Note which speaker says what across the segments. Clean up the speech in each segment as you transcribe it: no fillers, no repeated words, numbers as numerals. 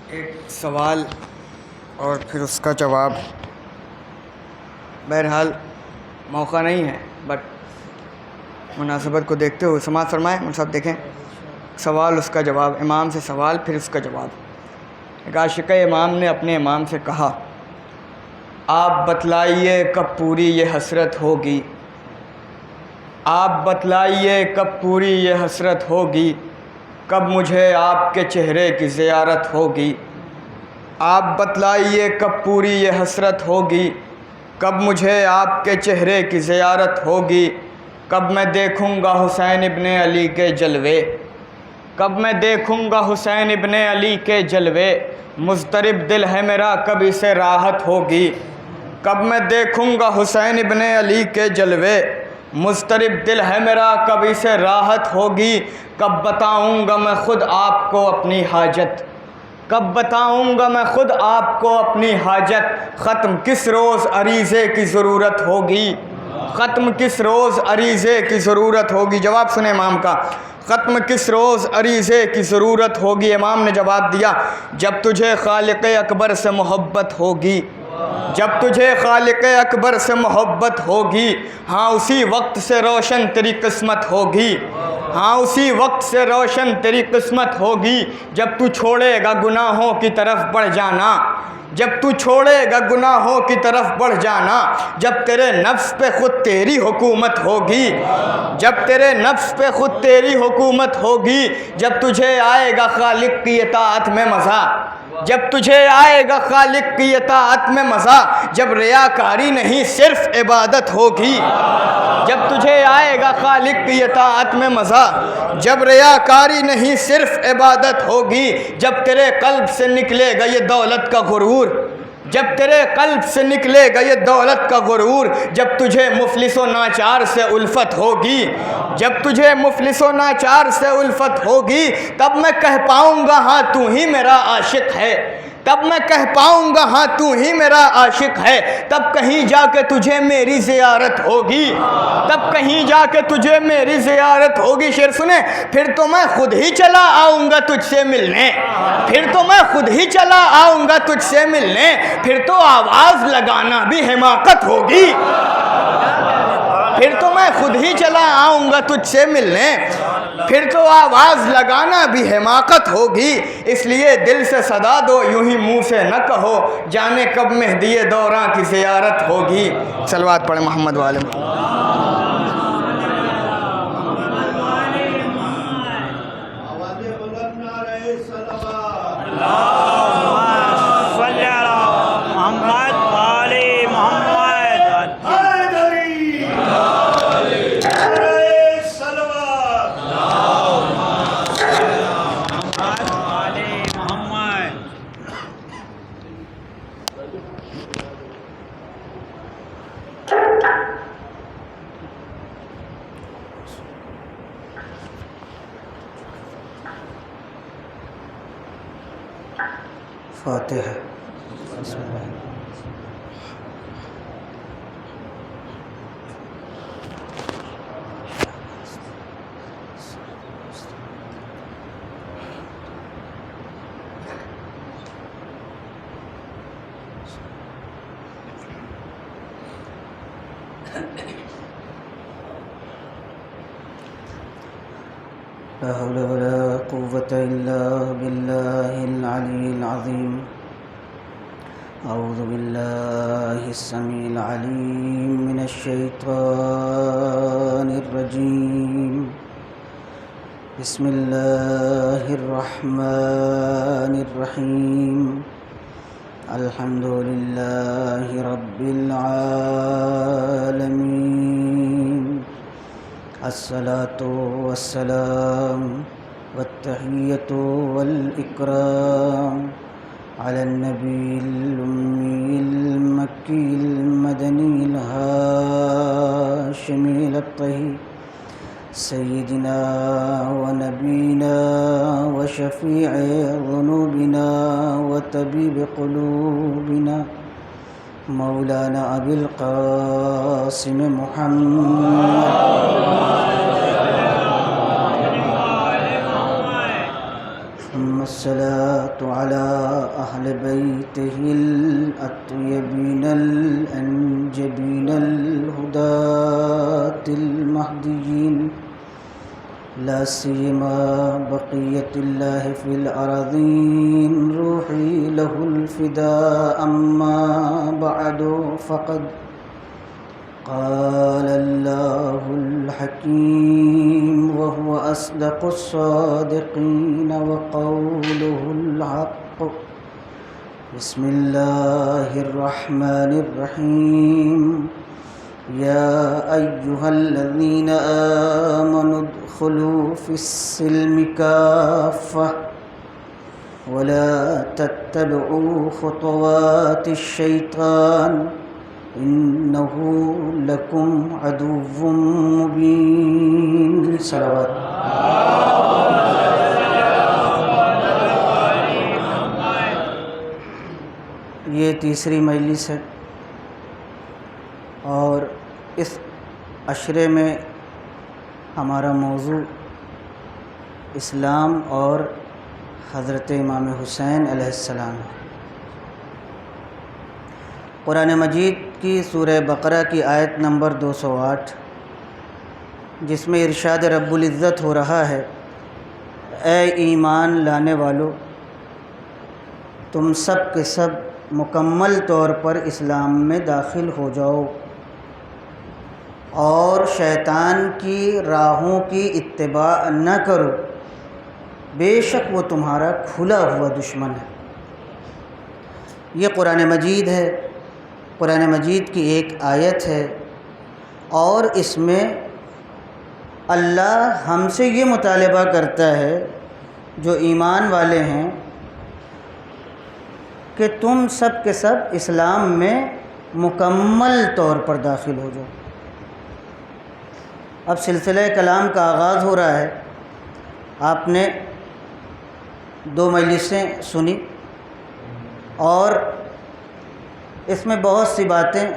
Speaker 1: ایک سوال اور پھر اس کا جواب. بہرحال موقع نہیں ہے، بٹ مناسبت کو دیکھتے ہوئے سماعت فرمائیں. صاحب دیکھیں، سوال اس کا جواب، امام سے سوال پھر اس کا جواب. ایک عاشق امام نے اپنے امام سے کہا، آپ بتلائیے کب پوری یہ حسرت ہوگی، آپ بتلائیے کب پوری یہ حسرت ہوگی، کب مجھے آپ کے چہرے کی زیارت ہوگی. آپ بتلائیے کب پوری یہ حسرت ہوگی، کب مجھے آپ کے چہرے کی زیارت ہوگی، کب میں دیکھوں گا حسین ابن علی کے جلوے، کب میں دیکھوں گا حسین ابن علی کے جلوے. مضطرب دل ہے میرا کب اسے راحت ہوگی، کب میں دیکھوں گا حسین ابن علی کے جلوے. مضطرب دل ہے میرا کب اسے راحت ہوگی، کب بتاؤں گا میں خود آپ کو اپنی حاجت، کب بتاؤں گا میں خود آپ کو اپنی حاجت. ختم کس روز عریضے کی ضرورت ہوگی، ختم کس روز عریضے کی ضرورت ہوگی. جواب سنیں امام کا، ختم کس روز عریضے کی ضرورت ہوگی. امام نے جواب دیا، جب تجھے خالق اکبر سے محبت ہوگی، جب تجھے خالق اکبر سے محبت ہوگی. ہاں اسی وقت سے روشن تیری قسمت ہوگی، ہاں اسی وقت سے روشن تیری قسمت ہوگی. جب تو چھوڑے گا گناہوں کی طرف بڑھ جانا، جب تو چھوڑے گا گناہوں کی طرف بڑھ جانا. جب تیرے نفس پہ خود تیری حکومت ہوگی، جب تیرے نفس پہ خود تیری حکومت ہوگی. جب تجھے آئے گا خالق کی اطاعت میں مزہ، جب تجھے آئے گا خالق کی اطاعت میں مزہ. جب ریاکاری نہیں صرف عبادت ہوگی، جب تجھے آئے گا خالق کی اطاعت میں مزہ. جب ریاکاری نہیں صرف عبادت ہوگی. جب تیرے قلب سے نکلے گا یہ دولت کا غرور، جب تیرے قلب سے نکلے گا یہ دولت کا غرور. جب تجھے مفلس و ناچار سے الفت ہوگی، جب تجھے مفلس و ناچار سے الفت ہوگی. تب میں کہہ پاؤں گا ہاں تو ہی میرا عاشق ہے، تب میں کہہ پاؤں گا ہاں تو ہی میرا عاشق ہے. تب کہیں جا کے تجھے میری زیارت ہوگی، تب کہیں جا کے تجھے میری زیارت ہوگی. شعر سنیں، پھر تو میں خود ہی چلا آؤں گا تجھ سے ملنے، پھر تو میں خود ہی چلا آؤں گا تجھ سے ملنے. پھر تو آواز لگانا بھی حماقت ہوگی، پھر تو میں خود ہی چلا آؤں گا تجھ سے ملنے. پھر تو آواز لگانا بھی حماقت ہوگی. اس لیے دل سے صدا دو یوں ہی منہ سے نہ کہو، جانے کب مہدی دوراں کی زیارت ہوگی. صلوات پڑھیں محمد والے فاتحہ. بسم اللہ. لا حول ولا قوة إلا بالله العلي العظيم. أعوذ بالله السميع العليم من الشيطان الرجيم. بسم الله الرحمن الرحيم. الحمد لله رب العالمين. الصلاة والسلام والتحية والإكرام على النبي الأمي المكي المدني الهاشمي الطهي سيدنا ونبينا وشفيع ذنوبنا وطبيب قلوبنا
Speaker 2: مولانا ابی القاسم محمد ثم الصلاة على أهل بيته الأطيبين الأنجبين الهداة المهديين لا سيما بقية الله في الأراضين روحي له الفداء أما بعد فقد قال الله الحكيم وهو أصدق الصادقين وقوله الحق بسم الله الرحمن الرحيم يا أيها الذين آمنوا ادخلوا في السلم كافة ولا تتبعوا خطوات الشيطان إنه لكم عدو مبين صلوات یہ تیسری مجلس ہے اور اس عشرے میں ہمارا موضوع اسلام اور حضرت امام حسین علیہ السلام ہے۔ قرآن مجید کی سورہ بقرہ کی آیت نمبر 208 جس میں ارشاد رب العزت ہو رہا ہے، اے ایمان لانے والو تم سب کے سب مکمل طور پر اسلام میں داخل ہو جاؤ اور شیطان کی راہوں کی اتباع نہ کرو، بے شک وہ تمہارا کھلا ہوا دشمن ہے۔ یہ قرآن مجید ہے، قرآن مجید کی ایک آیت ہے، اور اس میں اللہ ہم سے یہ مطالبہ کرتا ہے جو ایمان والے ہیں کہ تم سب کے سب اسلام میں مکمل طور پر داخل ہو جاؤ۔ اب سلسلہ کلام کا آغاز ہو رہا ہے۔ آپ نے 2 مجلسیں سنی اور اس میں بہت سی باتیں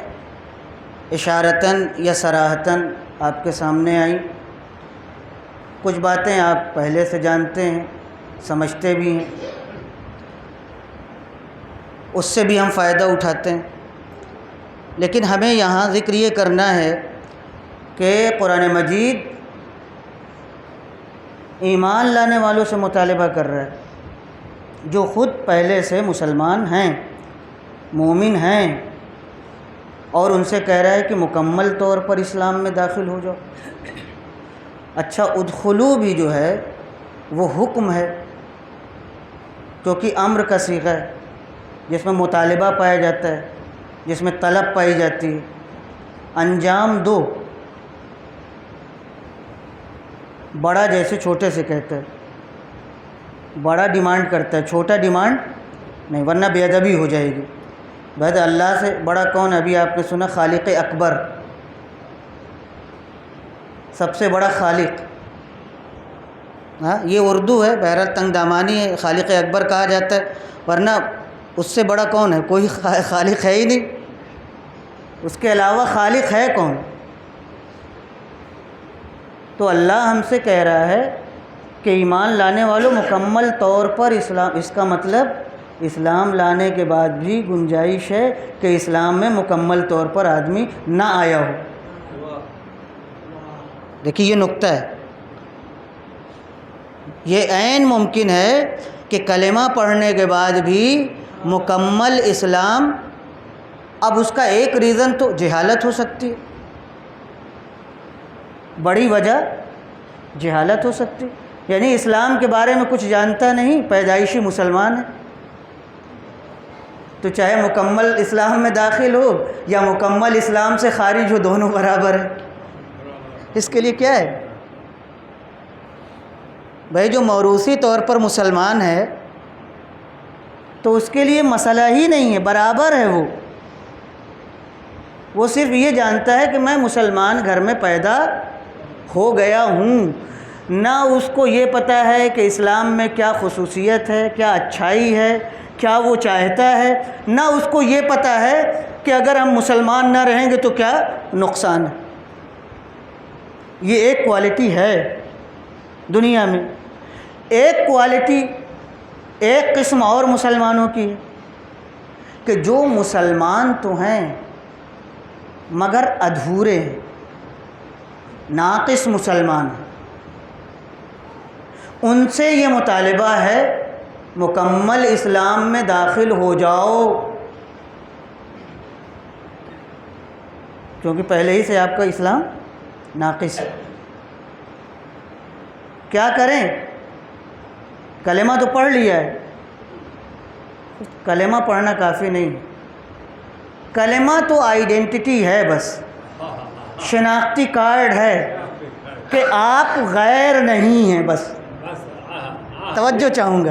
Speaker 2: اشارتاً یا صراحتاً آپ کے سامنے آئیں۔ کچھ باتیں آپ پہلے سے جانتے ہیں، سمجھتے بھی ہیں، اس سے بھی ہم فائدہ اٹھاتے ہیں، لیکن ہمیں یہاں ذکر یہ کرنا ہے کہ قرآن مجید ایمان لانے والوں سے مطالبہ کر رہا ہے جو خود پہلے سے مسلمان ہیں، مومن ہیں، اور ان سے کہہ رہا ہے کہ مکمل طور پر اسلام میں داخل ہو جاؤ۔ اچھا، ادخلو بھی جو ہے وہ حکم ہے، کیونکہ امر کا صیغہ ہے جس میں مطالبہ پایا جاتا ہے، جس میں طلب پائی جاتی ہے۔ انجام دو، بڑا جیسے چھوٹے سے کہتا ہے، بڑا ڈیمانڈ کرتا ہے، چھوٹا ڈیمانڈ نہیں، ورنہ بے ادبی ہو جائے گی۔ بہت اللہ سے بڑا کون؟ ابھی آپ نے سنا خالق اکبر، سب سے بڑا خالق۔ ہاں، یہ اردو ہے، بہرحال تنگ دامانی ہے، خالق اکبر کہا جاتا ہے، ورنہ اس سے بڑا کون ہے؟ کوئی خالق ہے ہی نہیں، اس کے علاوہ خالق ہے کون؟ تو اللہ ہم سے کہہ رہا ہے کہ ایمان لانے والوں مکمل طور پر اسلام، اس کا مطلب اسلام لانے کے بعد بھی گنجائش ہے کہ اسلام میں مکمل طور پر آدمی نہ آیا ہو۔ دیکھیے یہ نقطہ ہے، یہ عین ممکن ہے کہ کلمہ پڑھنے کے بعد بھی مکمل اسلام، اب اس کا ایک ریزن تو جہالت ہو سکتی ہے، بڑی وجہ جہالت ہو سکتی، یعنی اسلام کے بارے میں کچھ جانتا نہیں، پیدائشی مسلمان ہے، تو چاہے مکمل اسلام میں داخل ہو یا مکمل اسلام سے خارج ہو، دونوں برابر ہیں۔ اس کے لیے کیا ہے بھائی؟ جو موروثی طور پر مسلمان ہے تو اس کے لیے مسئلہ ہی نہیں ہے، برابر ہے، وہ صرف یہ جانتا ہے کہ میں مسلمان گھر میں پیدا ہو گیا ہوں، نہ اس کو یہ پتہ ہے کہ اسلام میں کیا خصوصیت ہے، کیا اچھائی ہے، کیا وہ چاہتا ہے، نہ اس کو یہ پتہ ہے کہ اگر ہم مسلمان نہ رہیں گے تو کیا نقصان ہے۔ یہ ایک کوالٹی ہے دنیا میں۔ ایک کوالٹی، ایک قسم اور مسلمانوں کی ہے کہ جو مسلمان تو ہیں مگر ادھورے ہیں، ناقص مسلمان ہیں۔ ان سے یہ مطالبہ ہے مکمل اسلام میں داخل ہو جاؤ، کیونکہ پہلے ہی سے آپ کا اسلام ناقص ہے۔ کیا کریں؟ کلمہ تو پڑھ لیا ہے، کلمہ پڑھنا کافی نہیں، کلمہ تو آئیڈینٹی ہے، بس شناختی کارڈ ہے کہ آپ غیر نہیں ہیں۔ بس توجہ چاہوں گا،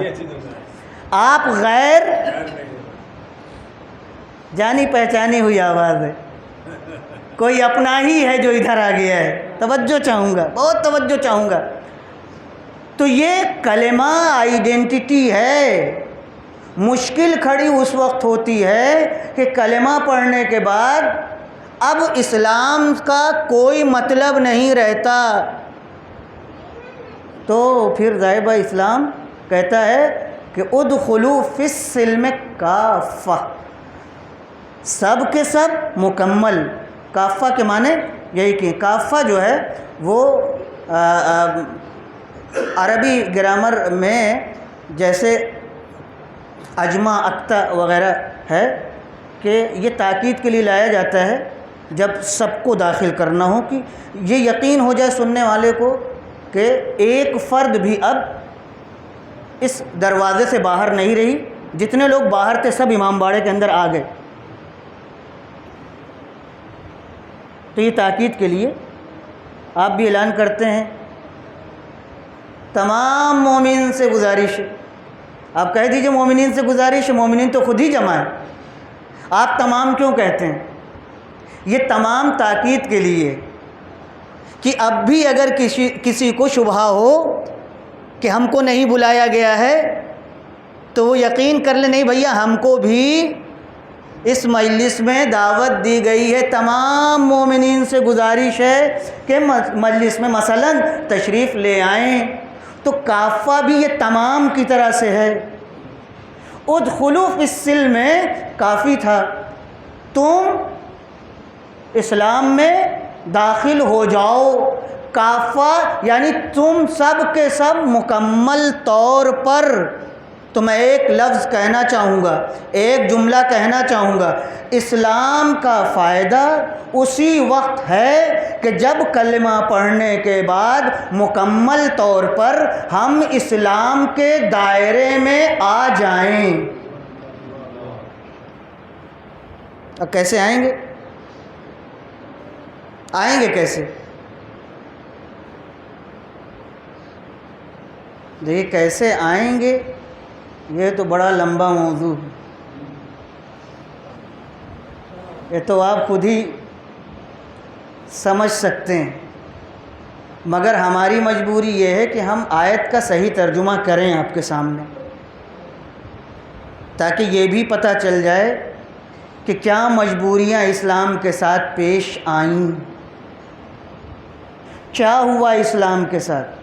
Speaker 2: آپ غیر، جانی پہچانی ہوئی آواز ہے، کوئی اپنا ہی ہے جو ادھر آ گیا ہے۔ توجہ چاہوں گا، بہت توجہ چاہوں گا۔ تو یہ کلمہ آئیڈینٹی ہے۔ مشکل کھڑی اس وقت ہوتی ہے کہ کلمہ پڑھنے کے بعد اب اسلام کا کوئی مطلب نہیں رہتا، تو پھر ذائبہ اسلام کہتا ہے کہ ادخلوا فی السلم کافہ، سب کے سب مکمل۔ کافہ کے معنی یہی کہ کافہ جو ہے وہ عربی گرامر میں جیسے اجمع، اکتا وغیرہ ہے کہ یہ تاکید کے لیے لایا جاتا ہے جب سب کو داخل کرنا ہو، کہ یہ یقین ہو جائے سننے والے کو کہ ایک فرد بھی اب اس دروازے سے باہر نہیں رہی، جتنے لوگ باہر تھے سب امام باڑے کے اندر آ گئے۔ تو یہ تاکید کے لیے آپ بھی اعلان کرتے ہیں، تمام مومن سے گزارش ہے، آپ کہہ دیجئے مومنین سے گزارش ہے، مومنین تو خود ہی جمع ہے، آپ تمام کیوں کہتے ہیں؟ یہ تمام تاکید کے لیے کہ اب بھی اگر کسی کو شبہ ہو کہ ہم کو نہیں بلایا گیا ہے تو وہ یقین کر لے، نہیں بھیا ہم کو بھی اس مجلس میں دعوت دی گئی ہے، تمام مومنین سے گزارش ہے کہ مجلس میں مثلا تشریف لے آئیں۔ تو کافہ بھی یہ تمام کی طرح سے ہے۔ ادخلوا فی السلم میں کافی تھا، تم اسلام میں داخل ہو جاؤ، کافہ یعنی تم سب کے سب مکمل طور پر۔ تو میں ایک لفظ کہنا چاہوں گا، ایک جملہ کہنا چاہوں گا، اسلام کا فائدہ اسی وقت ہے کہ جب کلمہ پڑھنے کے بعد مکمل طور پر ہم اسلام کے دائرے میں آ جائیں۔ اب کیسے آئیں گے؟ آئیں گے کیسے؟ دیکھیے کیسے آئیں گے، یہ تو بڑا لمبا موضوع ہے، یہ تو آپ خود ہی سمجھ سکتے ہیں، مگر ہماری مجبوری یہ ہے کہ ہم آیت کا صحیح ترجمہ کریں آپ کے سامنے، تاکہ یہ بھی پتہ چل جائے کہ کیا مجبوریاں اسلام کے ساتھ پیش آئیں، کیا ہوا اسلام کے ساتھ۔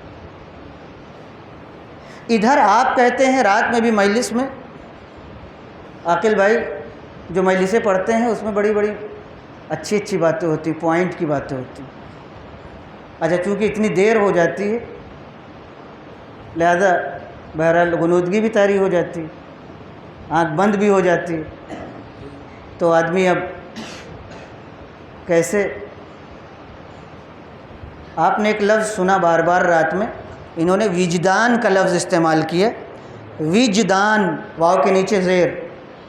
Speaker 2: ادھر آپ کہتے ہیں رات میں بھی مجلس میں، عاقل بھائی جو مجلسیں پڑھتے ہیں اس میں بڑی بڑی اچھی اچھی باتیں ہوتی ہیں، پوائنٹ کی باتیں ہوتی ہیں۔ اچھا چونکہ اتنی دیر ہو جاتی ہے لہذا بہرحال غنودگی بھی طاری ہو جاتی ہے، آنکھ بند بھی ہو جاتی ہے، تو آدمی اب کیسے۔ آپ نے ایک لفظ سنا بار بار رات میں، انہوں نے وجدان کا لفظ استعمال کیا، وجدان، واو کے نیچے زیر،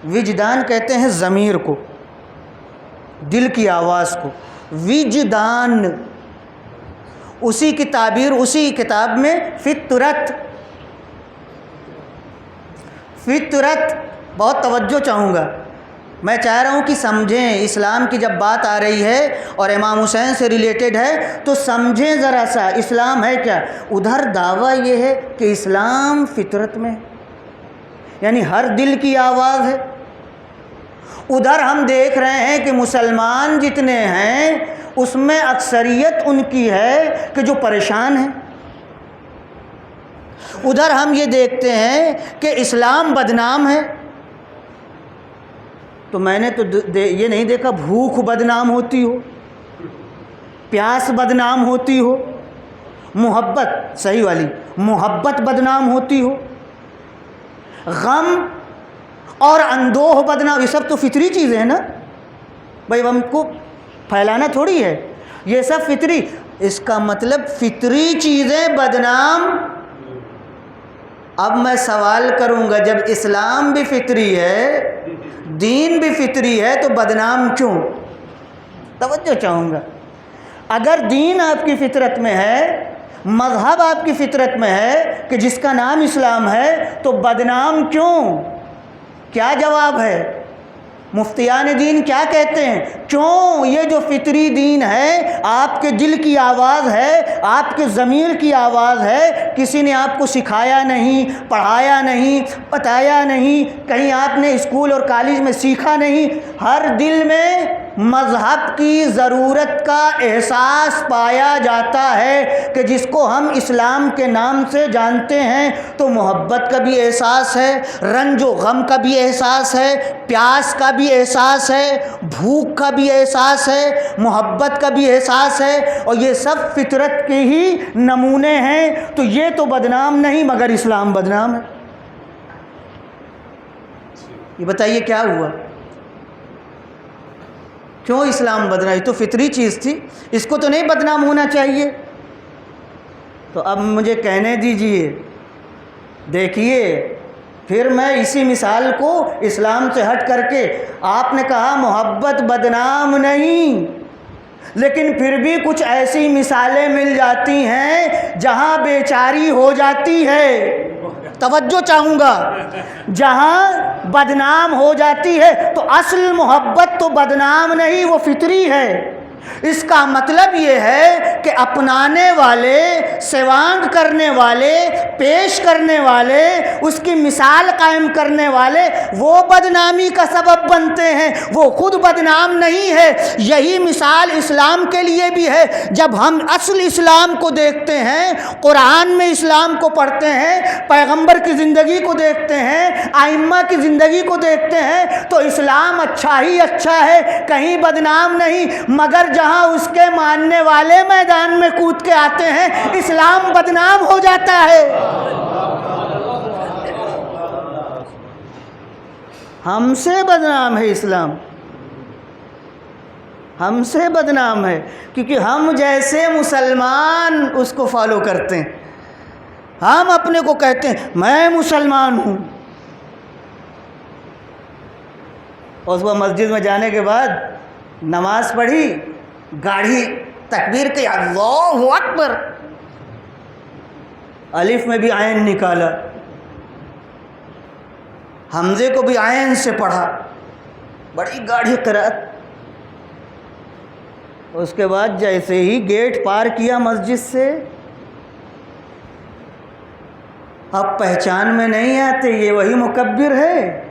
Speaker 2: وجدان کہتے ہیں ضمیر کو، دل کی آواز کو، وجدان، اسی کی تعبیر اسی کتاب میں فطرت، فطرت، بہت توجہ چاہوں گا، میں چاہ رہا ہوں کہ سمجھیں، اسلام کی جب بات آ رہی ہے اور امام حسین سے ریلیٹڈ ہے تو سمجھیں ذرا سا اسلام ہے کیا۔ ادھر دعویٰ یہ ہے کہ اسلام فطرت میں، یعنی ہر دل کی آواز ہے، ادھر ہم دیکھ رہے ہیں کہ مسلمان جتنے ہیں اس میں اکثریت ان کی ہے کہ جو پریشان ہیں. ادھر ہم یہ دیکھتے ہیں کہ اسلام بدنام ہے. تو میں نے تو یہ نہیں دیکھا بھوک بدنام ہوتی ہو، پیاس بدنام ہوتی ہو، محبت صحیح والی محبت بدنام ہوتی ہو، غم اور اندوہ بدنام. یہ سب تو فطری چیزیں ہیں نا بھائی، ہم کو پھیلانا تھوڑی ہے، یہ سب فطری. اس کا مطلب فطری چیزیں بدنام. اب میں سوال کروں گا، جب اسلام بھی فطری ہے، دین بھی فطری ہے، تو بدنام کیوں؟ توجہ چاہوں گا. اگر دین آپ کی فطرت میں ہے، مذہب آپ کی فطرت میں ہے کہ جس کا نام اسلام ہے، تو بدنام کیوں؟ کیا جواب ہے؟ مفتیان دین کیا کہتے ہیں؟ کیوں یہ جو فطری دین ہے، آپ کے دل کی آواز ہے، آپ کے ضمیر کی آواز ہے، کسی نے آپ کو سکھایا نہیں، پڑھایا نہیں، بتایا نہیں، کہیں آپ نے اسکول اور کالج میں سیکھا نہیں، ہر دل میں مذہب کی ضرورت کا احساس پایا جاتا ہے کہ جس کو ہم اسلام کے نام سے جانتے ہیں. تو محبت کا بھی احساس ہے، رنج و غم کا بھی احساس ہے، پیاس کا بھی احساس ہے، بھوک کا بھی احساس ہے، محبت کا بھی احساس ہے، اور یہ سب فطرت کے ہی نمونے ہیں. تو یہ تو بدنام نہیں، مگر اسلام بدنام ہے. یہ بتائیے کیا ہوا؟ کیوں اسلام بدنام؟ یہ تو فطری چیز تھی، اس کو تو نہیں بدنام ہونا چاہیے. تو اب مجھے کہنے دیجئے، دیکھیے پھر میں اسی مثال کو اسلام سے ہٹ کر کے، آپ نے کہا محبت بدنام نہیں، لیکن پھر بھی کچھ ایسی مثالیں مل جاتی ہیں جہاں بیچاری ہو جاتی ہے. توجہ چاہوں گا، جہاں بدنام ہو جاتی ہے. تو اصل محبت تو بدنام نہیں، وہ فطری ہے. اس کا مطلب یہ ہے کہ اپنانے والے، سیوانگ کرنے والے، پیش کرنے والے، اس کی مثال قائم کرنے والے، وہ بدنامی کا سبب بنتے ہیں، وہ خود بدنام نہیں ہے. یہی مثال اسلام کے لیے بھی ہے. جب ہم اصل اسلام کو دیکھتے ہیں، قرآن میں اسلام کو پڑھتے ہیں، پیغمبر کی زندگی کو دیکھتے ہیں، ائمہ کی زندگی کو دیکھتے ہیں، تو اسلام اچھا ہی اچھا ہے، کہیں بدنام نہیں. مگر جہاں اس کے ماننے والے میدان میں کود کے آتے ہیں، اسلام بدنام ہو جاتا ہے. ہم سے بدنام ہے اسلام، ہم سے بدنام ہے، کیونکہ ہم جیسے مسلمان اس کو فالو کرتے ہیں. ہم اپنے کو کہتے ہیں میں مسلمان ہوں، اور صبح مسجد میں جانے کے بعد نماز پڑھی، گاڑی تکبیر کی، اللہ اکبر، الف میں بھی عین نکالا، حمزے کو بھی عین سے پڑھا، بڑی گاڑی قرأت. اس کے بعد جیسے ہی گیٹ پار کیا مسجد سے، اب پہچان میں نہیں آتے یہ وہی مکبر ہے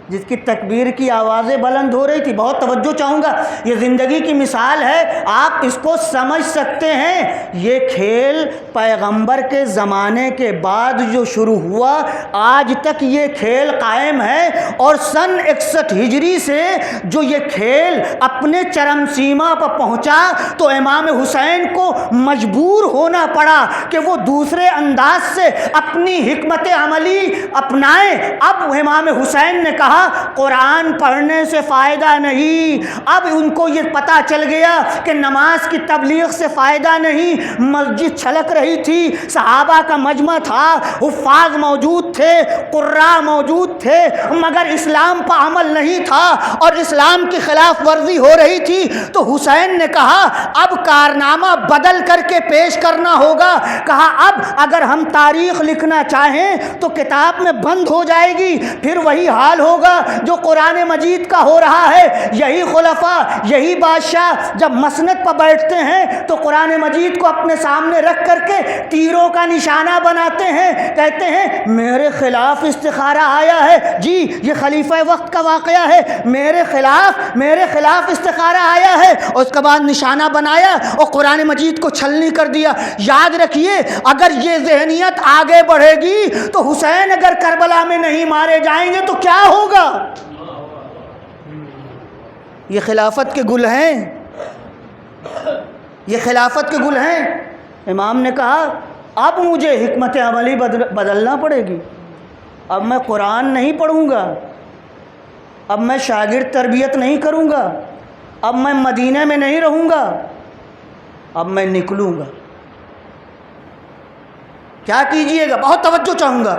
Speaker 2: جس کی تکبیر کی آوازیں بلند ہو رہی تھی. بہت توجہ چاہوں گا، یہ زندگی کی مثال ہے، آپ اس کو سمجھ سکتے ہیں. یہ کھیل پیغمبر کے زمانے کے بعد جو شروع ہوا، آج تک یہ کھیل قائم ہے. اور سن 61 ہجری سے جو یہ کھیل اپنے چرم سیما پر پہنچا، تو امام حسین کو مجبور ہونا پڑا کہ وہ دوسرے انداز سے اپنی حکمت عملی اپنائیں. اب امام حسین نے کہا قرآن پڑھنے سے فائدہ نہیں. اب ان کو یہ پتہ چل گیا کہ نماز کی تبلیغ سے فائدہ نہیں. مسجد چھلک رہی تھی، صحابہ کا مجمع تھا، حفاظ موجود تھے، قراء موجود تھے، مگر اسلام پر عمل نہیں تھا اور اسلام کی خلاف ورزی ہو رہی تھی. تو حسین نے کہا اب کارنامہ بدل کر کے پیش کرنا ہوگا. کہا اب اگر ہم تاریخ لکھنا چاہیں تو کتاب میں بند ہو جائے گی، پھر وہی حال ہوگا ہوگا جو قرآن مجید کا ہو رہا ہے۔ یہی خلفاء، یہی بادشاہ جب مسند پر بیٹھتے ہیں تو قرآن مجید کو اپنے سامنے رکھ کر کے تیروں کا نشانہ بناتے ہیں، کہتے ہیں میرے خلاف استخارہ آیا ہے، جی یہ خلیفہ وقت کا واقعہ ہے، میرے خلاف استخارہ آیا ہے، اور اس کے بعد نشانہ بنایا اور قرآن مجید کو چھلنی کر دیا۔ یاد رکھیے اگر یہ ذہنیت آگے بڑھے گی تو حسین اگر کربلا میں نہیں مارے جائیں گے تو کیا ہوگا؟ یہ خلافت کے گل ہیں، یہ خلافت کے گل ہیں۔ امام نے کہا اب مجھے حکمت عملی بدلنا پڑے گی، اب میں قرآن نہیں پڑھوں گا، اب میں شاگرد تربیت نہیں کروں گا، اب میں مدینہ میں نہیں رہوں گا، اب میں نکلوں گا۔ کیا کیجئے گا؟ بہت توجہ چاہوں گا،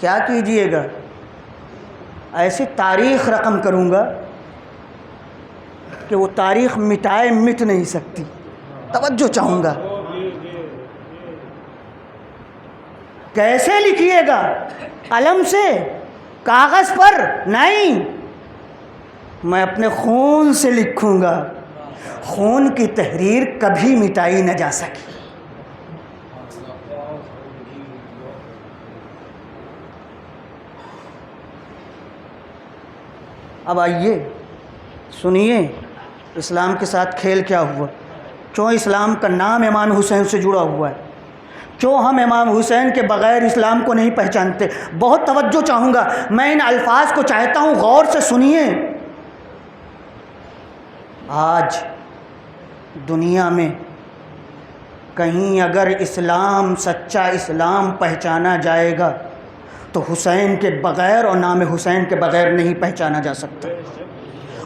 Speaker 2: کیا کیجئے گا؟ ایسی تاریخ رقم کروں گا کہ وہ تاریخ مٹائے مٹ نہیں سکتی۔ توجہ چاہوں گا۔ کیسے لکھیے گا؟ قلم سے، کاغذ پر نہیں، میں اپنے خون سے لکھوں گا۔ خون کی تحریر کبھی مٹائی نہ جا سکی۔ اب آئیے سنیے اسلام کے ساتھ کھیل کیا ہوا، کیوں اسلام کا نام امام حسین سے جڑا ہوا ہے، کیوں ہم امام حسین کے بغیر اسلام کو نہیں پہچانتے۔ بہت توجہ چاہوں گا، میں ان الفاظ کو چاہتا ہوں غور سے سنیے۔ آج دنیا میں کہیں اگر اسلام، سچا اسلام پہچانا جائے گا تو حسین کے بغیر اور نام حسین کے بغیر نہیں پہچانا جا سکتا۔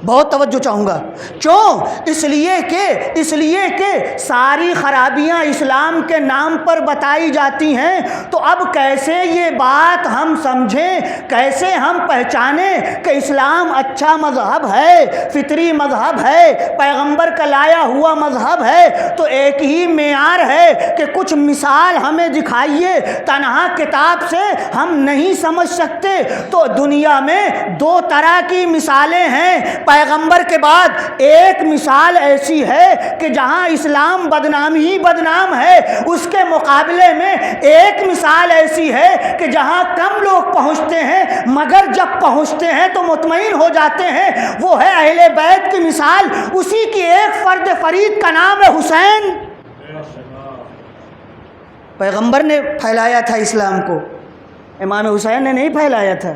Speaker 2: بہت توجہ چاہوں گا، کیوں؟ اس لیے کہ ساری خرابیاں اسلام کے نام پر بتائی جاتی ہیں، تو اب کیسے یہ بات ہم سمجھیں، کیسے ہم پہچانیں کہ اسلام اچھا مذہب ہے، فطری مذہب ہے، پیغمبر کا لایا ہوا مذہب ہے؟ تو ایک ہی معیار ہے کہ کچھ مثال ہمیں دکھائیے، تنہا کتاب سے ہم نہیں سمجھ سکتے۔ تو دنیا میں دو طرح کی مثالیں ہیں۔ پیغمبر کے بعد ایک مثال ایسی ہے کہ جہاں اسلام بدنام ہی بدنام ہے، اس کے مقابلے میں ایک مثال ایسی ہے کہ جہاں کم لوگ پہنچتے ہیں مگر جب پہنچتے ہیں تو مطمئن ہو جاتے ہیں، وہ ہے اہل بیت کی مثال۔ اسی کی ایک فرد فرید کا نام ہے حسین۔ پیغمبر نے پھیلایا تھا اسلام کو، امام حسین نے نہیں پھیلایا تھا۔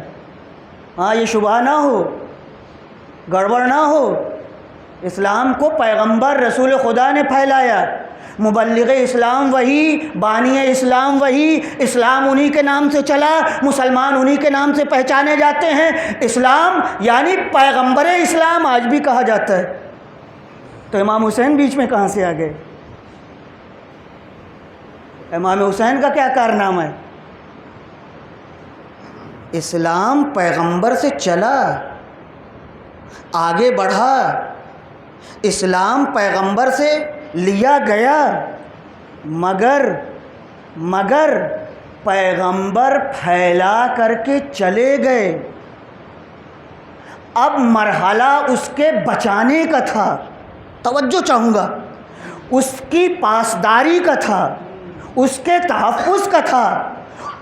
Speaker 2: ہاں یہ شبہ نہ ہو، گڑبڑ نہ ہو، اسلام کو پیغمبر رسول خدا نے پھیلایا، مبلغ اسلام وہی، بانی اسلام وہی، اسلام انہی کے نام سے چلا، مسلمان انہی کے نام سے پہچانے جاتے ہیں۔ اسلام یعنی پیغمبر اسلام آج بھی کہا جاتا ہے، تو امام حسین بیچ میں کہاں سے آ گئے؟ امام حسین کا کیا کارنامہ ہے؟ اسلام پیغمبر سے چلا، آگے بڑھا، اسلام پیغمبر سے لیا گیا، مگر پیغمبر پھیلا کر کے چلے گئے۔ اب مرحلہ اس کے بچانے کا تھا، توجہ چاہوں گا، اس کی پاسداری کا تھا، اس کے تحفظ کا تھا۔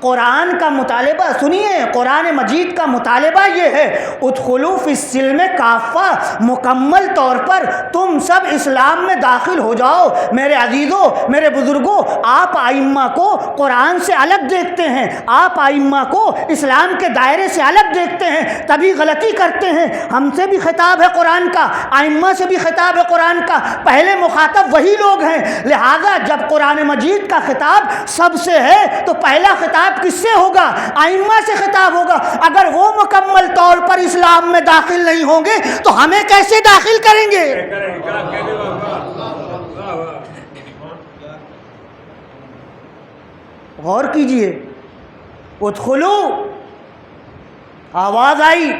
Speaker 2: قرآن کا مطالبہ سنیے، قرآن مجید کا مطالبہ یہ ہے ادخلوا فی السلم کافہ، مکمل طور پر تم سب اسلام میں داخل ہو جاؤ۔ میرے عزیزوں، میرے بزرگوں، آپ ائمہ کو قرآن سے الگ دیکھتے ہیں، آپ ائمہ کو اسلام کے دائرے سے الگ دیکھتے ہیں، تبھی غلطی کرتے ہیں۔ ہم سے بھی خطاب ہے قرآن کا، ائمہ سے بھی خطاب ہے قرآن کا، پہلے مخاطب وہی لوگ ہیں۔ لہذا جب قرآن مجید کا خطاب سب سے ہے تو پہلا خطاب کس سے ہوگا؟ ائمہ سے خطاب ہوگا۔ اگر وہ مکمل طور پر اسلام میں داخل نہیں ہوں گے تو ہمیں کیسے داخل کریں گے؟ غور کیجئے، ادخلو، آواز آئی،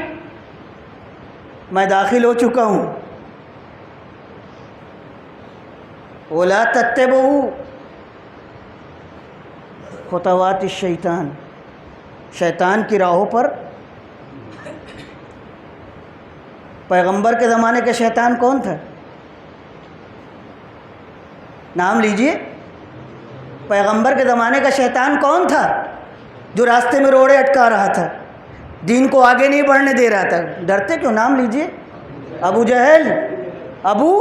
Speaker 2: میں داخل ہو چکا ہوں۔ وَلَا تَتَّبِعُوا خطوات الشیطان، شیطان کی راہوں پر پیغمبر کے زمانے کا شیطان کون تھا؟ نام لیجئے. پیغمبر کے زمانے کا شیطان کون تھا جو راستے میں روڑے اٹکا رہا تھا, دین کو آگے نہیں بڑھنے دے رہا تھا؟ ڈرتے کیوں؟ نام لیجئے. ابو جہل, ابو,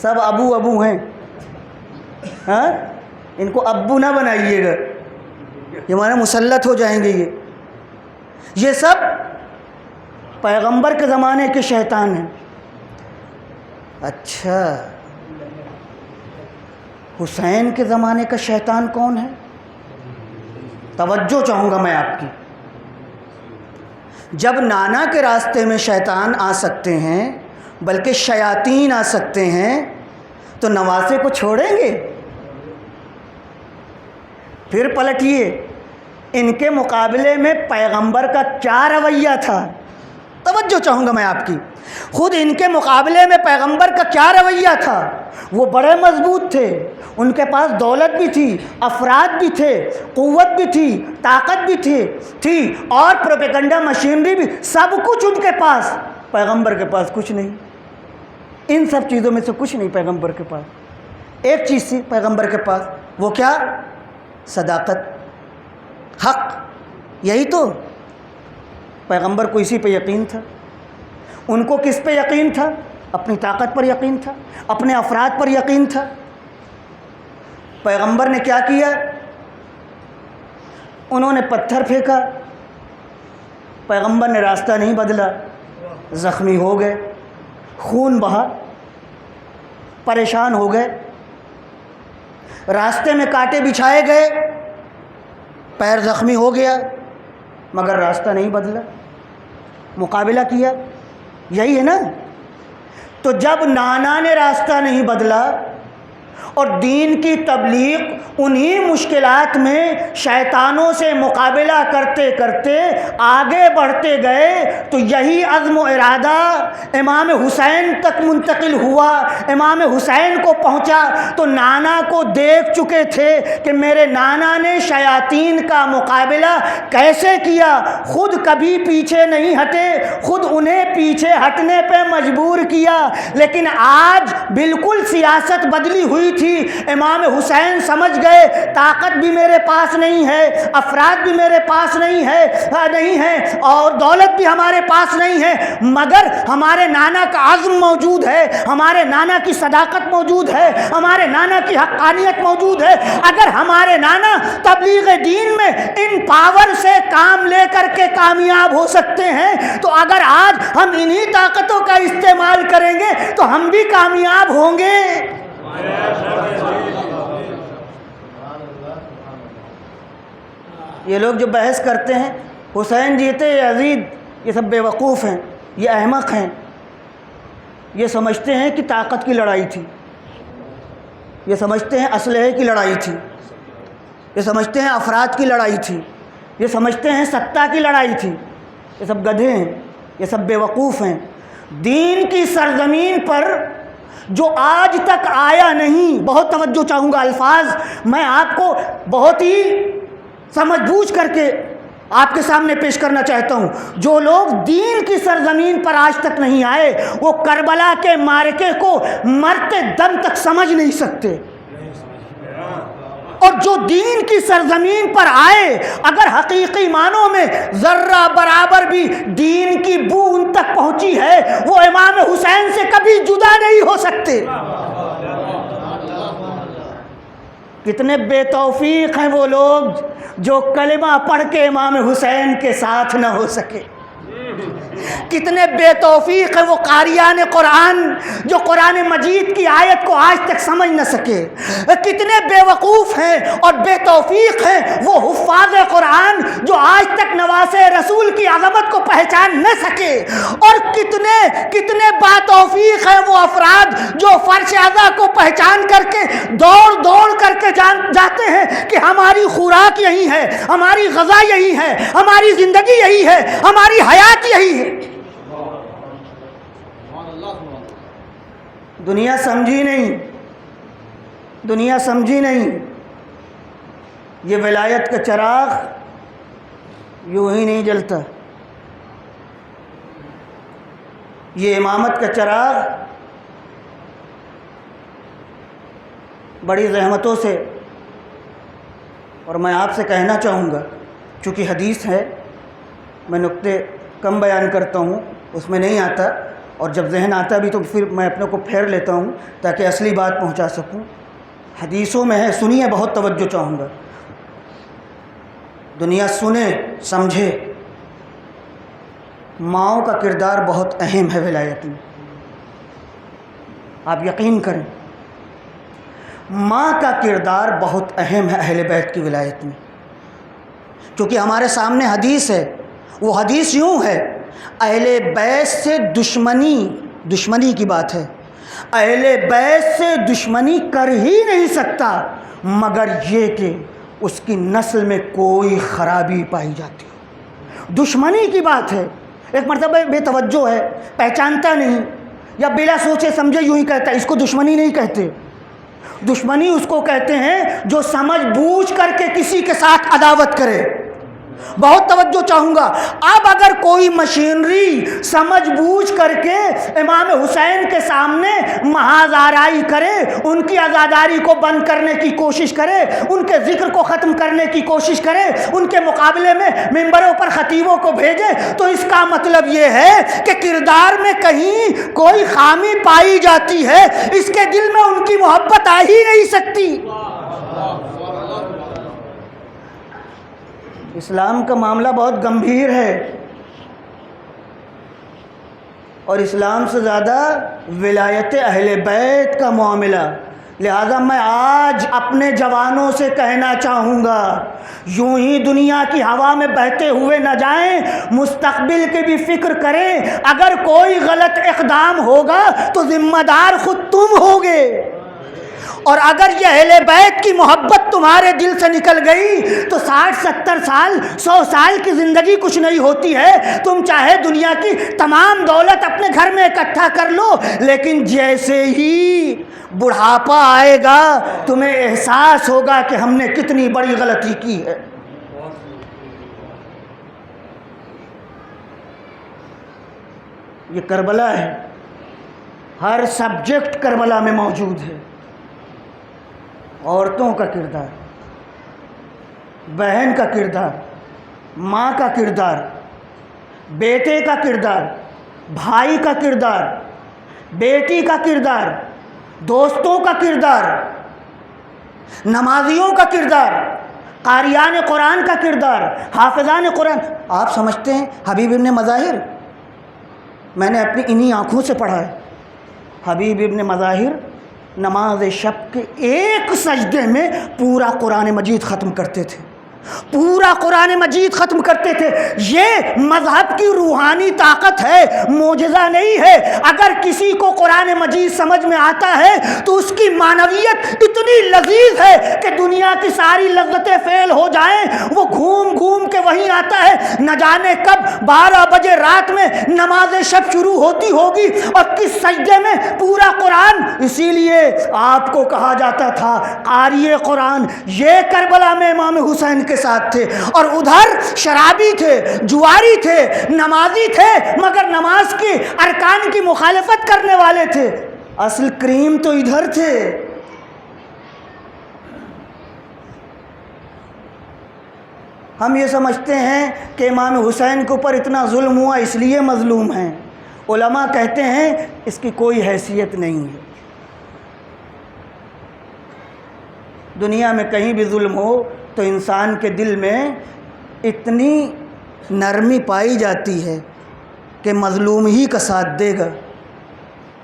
Speaker 2: سب ابو ابو ہیں. ہاں, ان کو ابو نہ بنائیے گا, یہ ہمارے مسلط ہو جائیں گے. یہ سب پیغمبر کے زمانے کے شیطان ہیں. اچھا, حسین کے زمانے کا شیطان کون ہے؟ توجہ چاہوں گا میں آپ کی. جب نانا کے راستے میں شیطان آ سکتے ہیں, بلکہ شیاطین آ سکتے ہیں, تو نواسے کو چھوڑیں گے؟ پھر پلٹیے, ان کے مقابلے میں پیغمبر کا کیا رویہ تھا؟ توجہ چاہوں گا میں آپ کی. خود ان کے مقابلے میں پیغمبر کا کیا رویہ تھا؟ وہ بڑے مضبوط تھے, ان کے پاس دولت بھی تھی, افراد بھی تھے, قوت بھی تھی, طاقت بھی تھی اور پروپیگنڈا مشینری بھی, سب کچھ ان کے پاس. پیغمبر کے پاس کچھ نہیں. ان سب چیزوں میں سے کچھ نہیں پیغمبر کے پاس. ایک چیز تھی پیغمبر کے پاس, وہ کیا؟ صداقت, حق. یہی تو پیغمبر کو اسی پہ یقین تھا. ان کو کس پہ یقین تھا؟ اپنی طاقت پر یقین تھا, اپنے افراد پر یقین تھا. پیغمبر نے کیا کیا؟ انہوں نے پتھر پھینکا, پیغمبر نے راستہ نہیں بدلا, زخمی ہو گئے, خون بہا, پریشان ہو گئے. راستے میں کانٹے بچھائے گئے, پیر زخمی ہو گیا, مگر راستہ نہیں بدلا, مقابلہ کیا. یہی ہے نا. تو جب نانا نے راستہ نہیں بدلا اور دین کی تبلیغ انہی مشکلات میں شیطانوں سے مقابلہ کرتے کرتے آگے بڑھتے گئے, تو یہی عزم و ارادہ امام حسین تک منتقل ہوا, امام حسین کو پہنچا. تو نانا کو دیکھ چکے تھے کہ میرے نانا نے شیاطین کا مقابلہ کیسے کیا, خود کبھی پیچھے نہیں ہٹے, خود انہیں پیچھے ہٹنے پہ مجبور کیا. لیکن آج بالکل سیاست بدلی ہوئی تھی. امام حسین سمجھ گئے طاقت بھی میرے پاس نہیں ہے, افراد بھی میرے پاس نہیں ہے اور دولت بھی ہمارے پاس نہیں ہے, مگر ہمارے نانا کا عزم موجود ہے, ہمارے نانا کی صداقت موجود ہے, ہمارے نانا کی حقانیت موجود ہے. اگر ہمارے نانا تبلیغ دین میں ان پاور سے کام لے کر کے کامیاب ہو سکتے ہیں, تو اگر آج ہم انہی طاقتوں کا استعمال کریں گے تو ہم بھی کامیاب ہوں گے. یہ لوگ جو بحث کرتے ہیں حسین جیتے یا یزید, یہ سب بے وقوف ہیں, یہ احمق ہیں. یہ سمجھتے ہیں کہ طاقت کی لڑائی تھی, یہ سمجھتے ہیں اسلحے کی لڑائی تھی, یہ سمجھتے ہیں افراد کی لڑائی تھی, یہ سمجھتے ہیں سطح کی لڑائی تھی. یہ سب گدھے ہیں, یہ سب بے وقوف ہیں. دین کی سرزمین پر جو آج تک آیا نہیں, بہت توجہ چاہوں گا, الفاظ میں آپ کو بہت ہی سمجھ بوجھ کر کے آپ کے سامنے پیش کرنا چاہتا ہوں. جو لوگ دین کی سرزمین پر آج تک نہیں آئے, وہ کربلا کے معرکے کو مرتے دم تک سمجھ نہیں سکتے. اور جو دین کی سرزمین پر آئے, اگر حقیقی معنوں میں ذرہ برابر بھی دین کی بو ان تک پہنچی ہے, وہ امام حسین سے کبھی جدا نہیں ہو سکتے. کتنے بے توفیق ہیں وہ لوگ جو کلمہ پڑھ کے امام حسین کے ساتھ نہ ہو سکے. کتنے بے توفیق ہیں وہ قاریان قرآن جو قرآن مجید کی آیت کو آج تک سمجھ نہ سکے. کتنے بے وقوف ہیں اور بے توفیق ہیں وہ حفاظ قرآن جو آج تک نواسے رسول کی عظمت کو پہچان نہ سکے. اور کتنے با توفیق ہیں وہ افراد جو فرش اعضا کو پہچان کر کے دوڑ کر کے جاتے ہیں کہ ہماری خوراک یہی ہے, ہماری غذا یہی ہے, ہماری زندگی یہی ہے, ہماری حیات یہی ہے. دنیا سمجھی نہیں. یہ ولایت کا چراغ یوں ہی نہیں جلتا. یہ امامت کا چراغ بڑی زحمتوں سے، اور میں آپ سے کہنا چاہوں گا، چونکہ حدیث ہے، میں نقطے کم بیان کرتا ہوں، اس میں نہیں آتا، اور جب ذہن آتا بھی تو پھر میں اپنے کو پھیر لیتا ہوں تاکہ اصلی بات پہنچا سکوں۔ حدیثوں میں ہے، سنیے، بہت توجہ چاہوں گا، دنیا سنے سمجھے۔ ماؤں کا کردار بہت اہم ہے ولایت میں، آپ یقین کریں، ماں کا کردار بہت اہم ہے اہل بیت کی ولایت میں، کیونکہ ہمارے سامنے حدیث ہے، وہ حدیث یوں ہے، اہل بیت سے دشمنی کی بات ہے، اہل بیت سے دشمنی کر ہی نہیں سکتا مگر یہ کہ اس کی نسل میں کوئی خرابی پائی جاتی ہو۔ دشمنی کی بات ہے، ایک مرتبہ بے توجہ ہے، پہچانتا نہیں، یا بلا سوچے سمجھے یوں ہی کہتا ہے، اس کو دشمنی نہیں کہتے۔ دشمنی اس کو کہتے ہیں جو سمجھ بوجھ کر کے کسی کے ساتھ عداوت کرے۔ بہت توجہ چاہوں گا، اب اگر کوئی مشینری سمجھ بوجھ کر کے امام حسین کے سامنے محاذ آرائی کرے، ان کی عزاداری کو بند کرنے کی کوشش کرے، ان کے ذکر کو ختم کرنے کی کوشش کرے، ان کے مقابلے میں ممبروں پر خطیبوں کو بھیجے، تو اس کا مطلب یہ ہے کہ کردار میں کہیں کوئی خامی پائی جاتی ہے، اس کے دل میں ان کی محبت آ ہی نہیں سکتی۔ اسلام کا معاملہ بہت گمبھیر ہے، اور اسلام سے زیادہ ولایت اہل بیت کا معاملہ۔ لہذا میں آج اپنے جوانوں سے کہنا چاہوں گا، یوں ہی دنیا کی ہوا میں بہتے ہوئے نہ جائیں، مستقبل کی بھی فکر کریں۔ اگر کوئی غلط اقدام ہوگا تو ذمہ دار خود تم ہوگے، اور اگر یہ اہل بیت کی محبت تمہارے دل سے نکل گئی تو 60-70 سال 100 سال کی زندگی کچھ نہیں ہوتی ہے۔ تم چاہے دنیا کی تمام دولت اپنے گھر میں اکٹھا کر لو، لیکن جیسے ہی بڑھاپا آئے گا تمہیں احساس ہوگا کہ ہم نے کتنی بڑی غلطی کی ہے۔ یہ کربلا ہے، ہر سبجیکٹ کربلا میں موجود ہے۔ عورتوں کا کردار، بہن کا کردار، ماں کا کردار، بیٹے کا کردار، بھائی کا کردار، بیٹی کا کردار، دوستوں کا کردار، نمازیوں کا کردار، قاریان قرآن کا کردار، حافظان قرآن۔ آپ سمجھتے ہیں حبیب ابن مظاہر، میں نے اپنی انہی آنکھوں سے پڑھا ہے، حبیب ابن مظاہر نماز شب کے ایک سجدے میں پورا قرآن مجید ختم کرتے تھے، پورا قرآن مجید ختم کرتے تھے۔ یہ مذہب کی روحانی طاقت ہے، معجزہ نہیں ہے۔ اگر کسی کو قرآن مجید سمجھ میں آتا ہے تو اس کی معنویت اتنی لذیذ ہے کہ دنیا کی ساری لذتیں فیل ہو جائیں، وہ گھوم گھوم کے وہیں آتا ہے۔ نہ جانے کب 12 بجے رات میں نماز شب شروع ہوتی ہوگی اور کس سجدے میں پورا قرآن۔ اسی لیے آپ کو کہا جاتا تھا قاری قرآن۔ یہ کربلا میں امام حسین کے ساتھ تھے، اور ادھر شرابی تھے، جواری تھے، نمازی تھے، مگر نماز کی ارکان کی مخالفت کرنے والے تھے۔ اصل کریم تو ادھر تھے۔ ہم یہ سمجھتے ہیں کہ امام حسین کے اوپر اتنا ظلم ہوا اس لیے مظلوم ہیں۔ علماء کہتے ہیں اس کی کوئی حیثیت نہیں ہے۔ دنیا میں کہیں بھی ظلم ہو تو انسان کے دل میں اتنی نرمی پائی جاتی ہے کہ مظلوم ہی کا ساتھ دے گا۔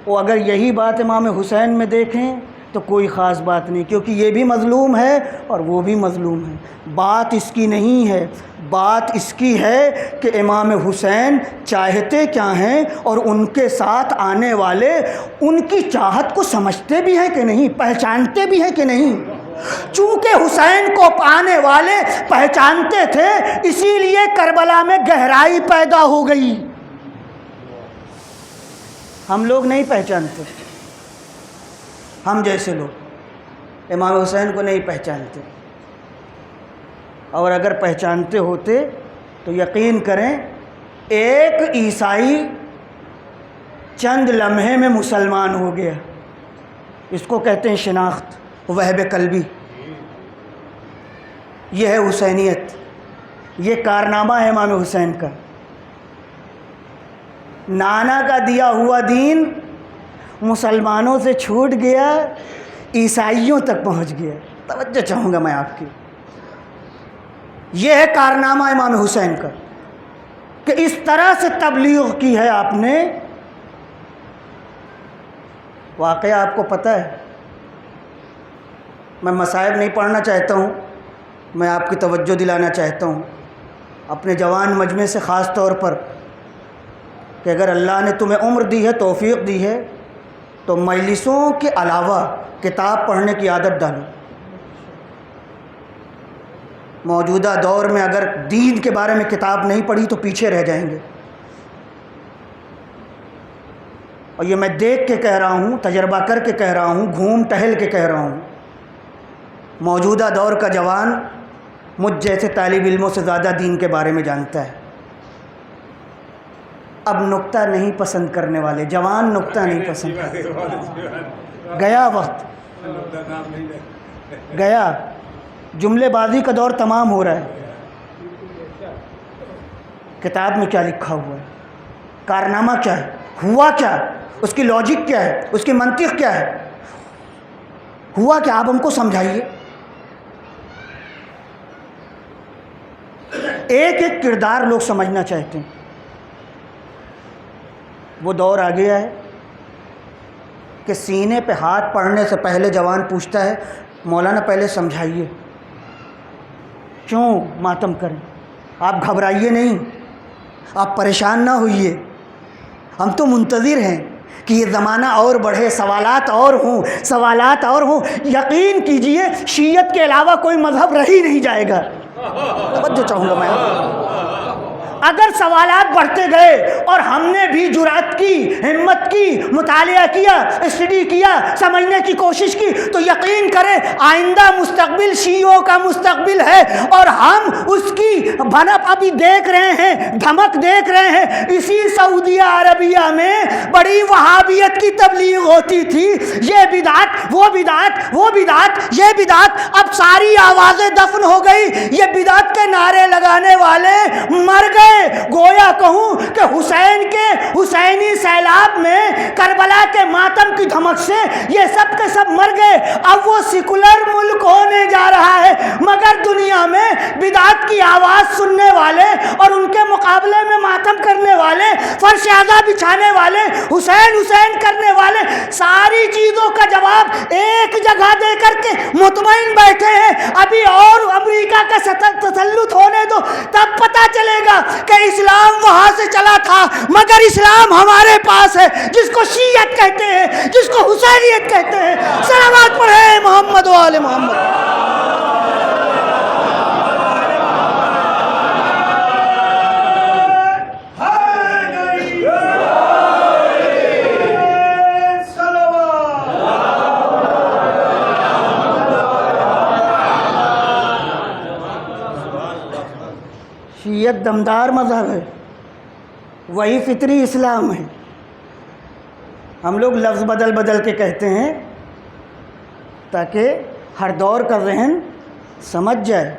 Speaker 2: وہ اگر یہی بات امام حسین میں دیکھیں تو کوئی خاص بات نہیں، کیونکہ یہ بھی مظلوم ہے اور وہ بھی مظلوم ہے۔ بات اس کی نہیں ہے، بات اس کی ہے کہ امام حسین چاہتے کیا ہیں اور ان کے ساتھ آنے والے ان کی چاہت کو سمجھتے بھی ہیں کہ نہیں، پہچانتے بھی ہیں کہ نہیں۔ چونکہ حسین کو پانے والے پہچانتے تھے، اسی لیے کربلا میں گہرائی پیدا ہو گئی۔ ہم لوگ نہیں پہچانتے، ہم جیسے لوگ امام حسین کو نہیں پہچانتے، اور اگر پہچانتے ہوتے تو یقین کریں ایک عیسائی چند لمحے میں مسلمان ہو گیا. اس کو کہتے ہیں شناخت، وہب قلبی. یہ ہے حسینیت، یہ کارنامہ ہے امام حسین کا. نانا کا دیا ہوا دین مسلمانوں سے چھوٹ گیا، عیسائیوں تک پہنچ گیا. توجہ چاہوں گا میں آپ کی. یہ ہے کارنامہ امام حسین کا کہ اس طرح سے تبلیغ کی ہے آپ نے. واقعہ آپ کو پتہ ہے، میں مصائب نہیں پڑھنا چاہتا ہوں، میں آپ کی توجہ دلانا چاہتا ہوں اپنے جوان مجمع سے خاص طور پر کہ اگر اللہ نے تمہیں عمر دی ہے، توفیق دی ہے، تو مجلسوں کے علاوہ کتاب پڑھنے کی عادت ڈالو. موجودہ دور میں اگر دین کے بارے میں کتاب نہیں پڑھی تو پیچھے رہ جائیں گے. اور یہ میں دیکھ کے کہہ رہا ہوں، تجربہ کر کے کہہ رہا ہوں، گھوم ٹہل کے کہہ رہا ہوں. موجودہ دور کا جوان مجھ جیسے طالب علموں سے زیادہ دین کے بارے میں جانتا ہے. اب نکتہ نہیں پسند کرنے والے جوان نکتہ نہیں پسند کرتے. گیا وقت، گیا. جملے بازی کا دور تمام ہو رہا ہے. کتاب میں کیا لکھا ہوا ہے، کارنامہ کیا ہے، ہوا کیا، اس کی لاجک کیا ہے، اس کی منطق کیا ہے، ہوا کیا، آپ ہم کو سمجھائیے. ایک ایک کردار لوگ سمجھنا چاہتے ہیں. وہ دور آ گیا ہے کہ سینے پہ ہاتھ پڑنے سے پہلے جوان پوچھتا ہے مولانا پہلے سمجھائیے، کیوں ماتم کریں. آپ گھبرائیے نہیں، آپ پریشان نہ ہوئیے. ہم تو منتظر ہیں کہ یہ زمانہ اور بڑھے، سوالات اور ہوں، سوالات اور ہوں. یقین کیجئے شیعت کے علاوہ کوئی مذہب رہ ہی نہیں جائے گا. توجہ چاہوں گا میں. اگر سوالات بڑھتے گئے اور ہم نے بھی جرأت کی، ہمت کی، مطالعہ کیا، اسٹڈی کیا، سمجھنے کی کوشش کی، تو یقین کریں آئندہ مستقبل شیعوں کا مستقبل ہے. اور ہم اس کی بھنک ابھی دیکھ رہے ہیں، دھمک دیکھ رہے ہیں. اسی سعودیہ عربیہ میں بڑی وہابیت کی تبلیغ ہوتی تھی، یہ بدعت، وہ بدعت، وہ بدعت، یہ بدعت. اب ساری آوازیں دفن ہو گئی. یہ بدعت کے نعرے لگانے والے مر گئے. گویا کہوں کہ حسین کے حسینی سیلاب میں، کربلا کے ماتم کی دھمک سے یہ سب کے سب مر گئے. اب وہ سیکولر ملک ہونے جا رہا ہے، مگر دنیا میں بدعت کی آواز سننے والے اور ان کے مقابلے میں ماتم کرنے والے، فرش عزا بچھانے والے، حسین حسین کرنے والے، ساری چیزوں کا جواب ایک جگہ دے کر کے مطمئن بیٹھے ہیں. ابھی اور امریکہ کا تسلط ہونے دو، تب پتہ چلے گا کہ اسلام وہاں سے چلا تھا مگر اسلام ہمارے پاس ہے، جس کو شیعت کہتے ہیں، جس کو حسینیت کہتے ہیں. صلوات پڑھیں محمد و آل محمد. شیعت دمدار مذہب ہے، وہی فطری اسلام ہے. ہم لوگ لفظ بدل بدل کے کہتے ہیں تاکہ ہر دور کا ذہن سمجھ جائے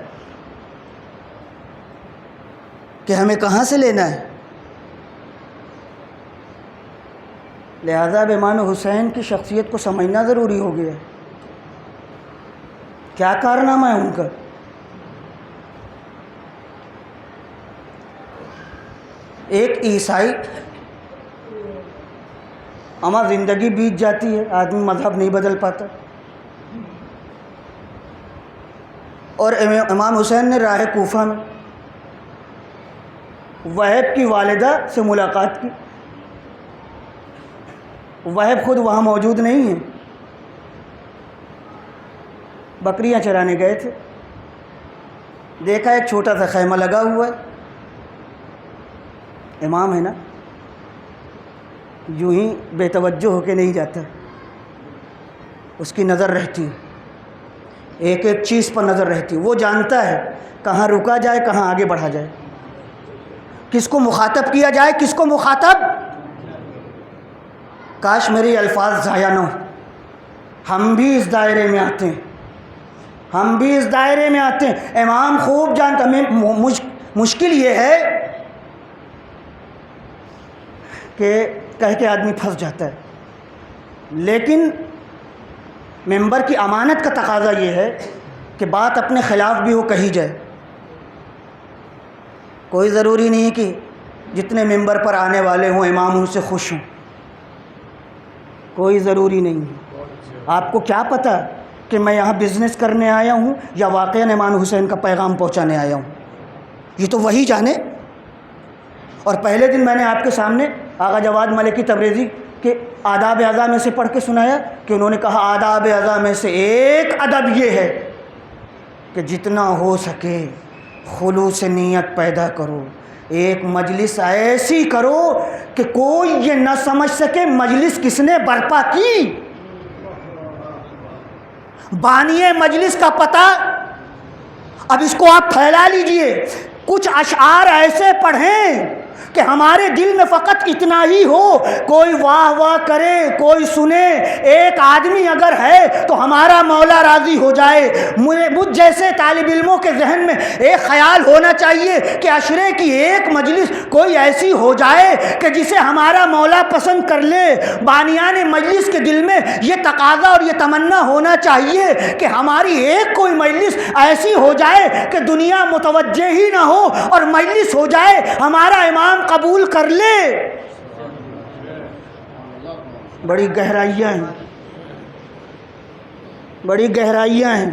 Speaker 2: کہ ہمیں کہاں سے لینا ہے. لہذا اب امام حسین کی شخصیت کو سمجھنا ضروری ہو گیا. کیا کارنامہ ہے ان کا. ایک عیسائی، اما زندگی بیت جاتی ہے، آدمی مذہب نہیں بدل پاتا. اور امام حسین نے راہ کوفہ میں وہب کی والدہ سے ملاقات کی. وہب خود وہاں موجود نہیں ہیں، بکریاں چرانے گئے تھے. دیکھا ایک چھوٹا سا خیمہ لگا ہوا ہے. امام ہے نا، یوں ہی بے توجہ ہو کے نہیں جاتا، اس کی نظر رہتی، ایک ایک چیز پر نظر رہتی. وہ جانتا ہے کہاں رکا جائے، کہاں آگے بڑھا جائے، کس کو مخاطب کیا جائے، کس کو مخاطب. کاش میرے الفاظ ضائع نہ ہو. ہم بھی اس دائرے میں آتے ہیں، ہم بھی اس دائرے میں آتے ہیں. امام خوب جانتا. مشکل یہ ہے کہ کہہ کے آدمی پھنس جاتا ہے، لیکن ممبر کی امانت کا تقاضا یہ ہے کہ بات اپنے خلاف بھی ہو کہی جائے. کوئی ضروری نہیں کہ جتنے ممبر پر آنے والے ہوں امام ان سے خوش ہوں، کوئی ضروری نہیں ہے. آپ کو کیا پتہ کہ میں یہاں بزنس کرنے آیا ہوں یا واقعاً امام حسین کا پیغام پہنچانے آیا ہوں، یہ تو وہی جانے. اور پہلے دن میں نے آپ کے سامنے آغا جواد ملکی تبریزی کے آداب اعضاء میں سے پڑھ کے سنایا کہ انہوں نے کہا آداب اعضاء میں سے ایک ادب یہ ہے کہ جتنا ہو سکے خلوص نیت پیدا کرو. ایک مجلس ایسی کرو کہ کوئی یہ نہ سمجھ سکے مجلس کس نے برپا کی. بانی مجلس کا پتہ اب اس کو آپ پھیلا لیجئے. کچھ اشعار ایسے پڑھیں کہ ہمارے دل میں فقط اتنا ہی ہو، کوئی واہ واہ کرے، کوئی سنے، ایک آدمی اگر ہے تو ہمارا مولا راضی ہو جائے. مجھ جیسے طالب علموں کے ذہن میں ایک خیال ہونا چاہیے کہ عشرے کی ایک مجلس کوئی ایسی ہو جائے کہ جسے ہمارا مولا پسند کر لے. بانیان مجلس کے دل میں یہ تقاضا اور یہ تمنا ہونا چاہیے کہ ہماری ایک کوئی مجلس ایسی ہو جائے کہ دنیا متوجہ ہی نہ ہو اور مجلس ہو جائے ہمارا امام قبول کر لے. بڑی گہرائیاں ہیں، بڑی گہرائیاں ہیں.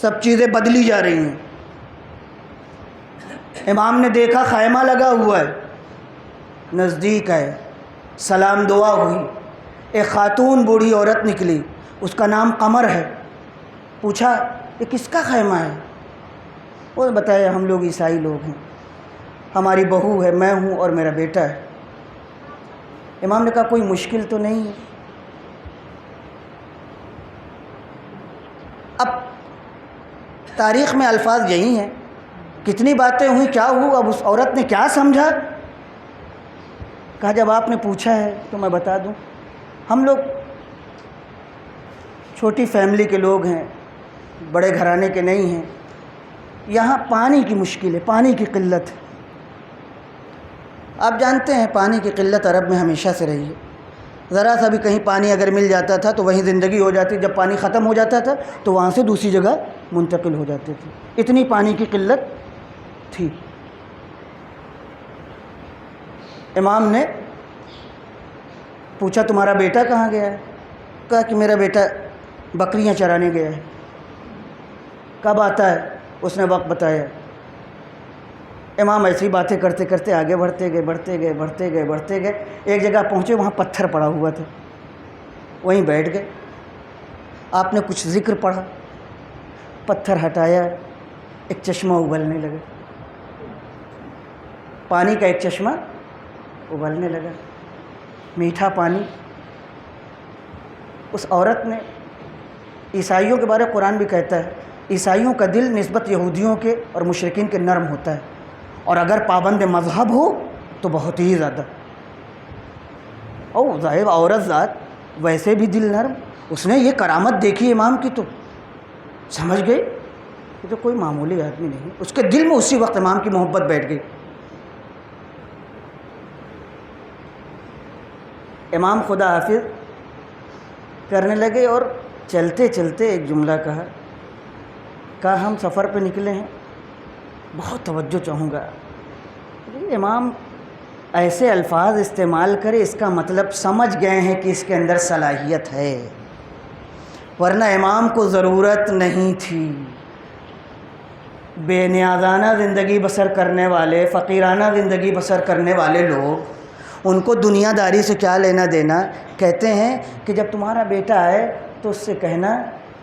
Speaker 2: سب چیزیں بدلی جا رہی ہیں. امام نے دیکھا خیمہ لگا ہوا ہے، نزدیک ہے، سلام دعا ہوئی. ایک خاتون بوڑھی عورت نکلی، اس کا نام قمر ہے. پوچھا یہ کس کا خیمہ ہے؟ وہ بتایا ہم لوگ عیسائی لوگ ہیں، ہماری بہو ہے، میں ہوں اور میرا بیٹا ہے. امام نے کہا کوئی مشکل تو نہیں ہے. اب تاریخ میں الفاظ یہی ہیں، کتنی باتیں ہوئیں، کیا ہوا. اب اس عورت نے کیا سمجھا؟ کہا جب آپ نے پوچھا ہے تو میں بتا دوں. ہم لوگ چھوٹی فیملی کے لوگ ہیں، بڑے گھرانے کے نہیں ہیں. یہاں پانی کی مشکل ہے، پانی کی قلت ہے. آپ جانتے ہیں پانی کی قلت عرب میں ہمیشہ سے رہی ہے. ذرا سا بھی کہیں پانی اگر مل جاتا تھا تو وہیں زندگی ہو جاتی. جب پانی ختم ہو جاتا تھا تو وہاں سے دوسری جگہ منتقل ہو جاتے تھے. اتنی پانی کی قلت تھی. امام نے پوچھا تمہارا بیٹا کہاں گیا ہے؟ کہا کہ میرا بیٹا بکریاں چرانے گیا ہے. کب آتا ہے؟ اس نے وقت بتایا. امام ایسی باتیں کرتے کرتے آگے بڑھتے گئے. ایک جگہ پہنچے، وہاں پتھر پڑا ہوا تھا، وہیں بیٹھ گئے. آپ نے کچھ ذکر پڑھا، پتھر ہٹایا، ایک چشمہ ابلنے لگا. پانی کا ایک چشمہ ابلنے لگا، میٹھا پانی. اس عورت نے، عیسائیوں کے بارے قرآن بھی کہتا ہے عیسائیوں کا دل نسبت یہودیوں کے اور مشرکین کے نرم ہوتا ہے، اور اگر پابند مذہب ہو تو بہت ہی زیادہ. او ظاہر عورت ذات ویسے بھی دل نرم. اس نے یہ کرامت دیکھی امام کی تو سمجھ گئی کہ تو کوئی معمولی آدمی نہیں. اس کے دل میں اسی وقت امام کی محبت بیٹھ گئی. امام خدا حافظ کرنے لگے اور چلتے چلتے ایک جملہ کہا ہم سفر پہ نکلے ہیں، بہت توجہ چاہوں گا. امام ایسے الفاظ استعمال کرے، اس کا مطلب سمجھ گئے ہیں کہ اس کے اندر صلاحیت ہے، ورنہ امام کو ضرورت نہیں تھی. بے نیازانہ زندگی بسر کرنے والے، فقیرانہ زندگی بسر کرنے والے لوگ، ان کو دنیا داری سے کیا لینا دینا. کہتے ہیں کہ جب تمہارا بیٹا آئے تو اس سے کہنا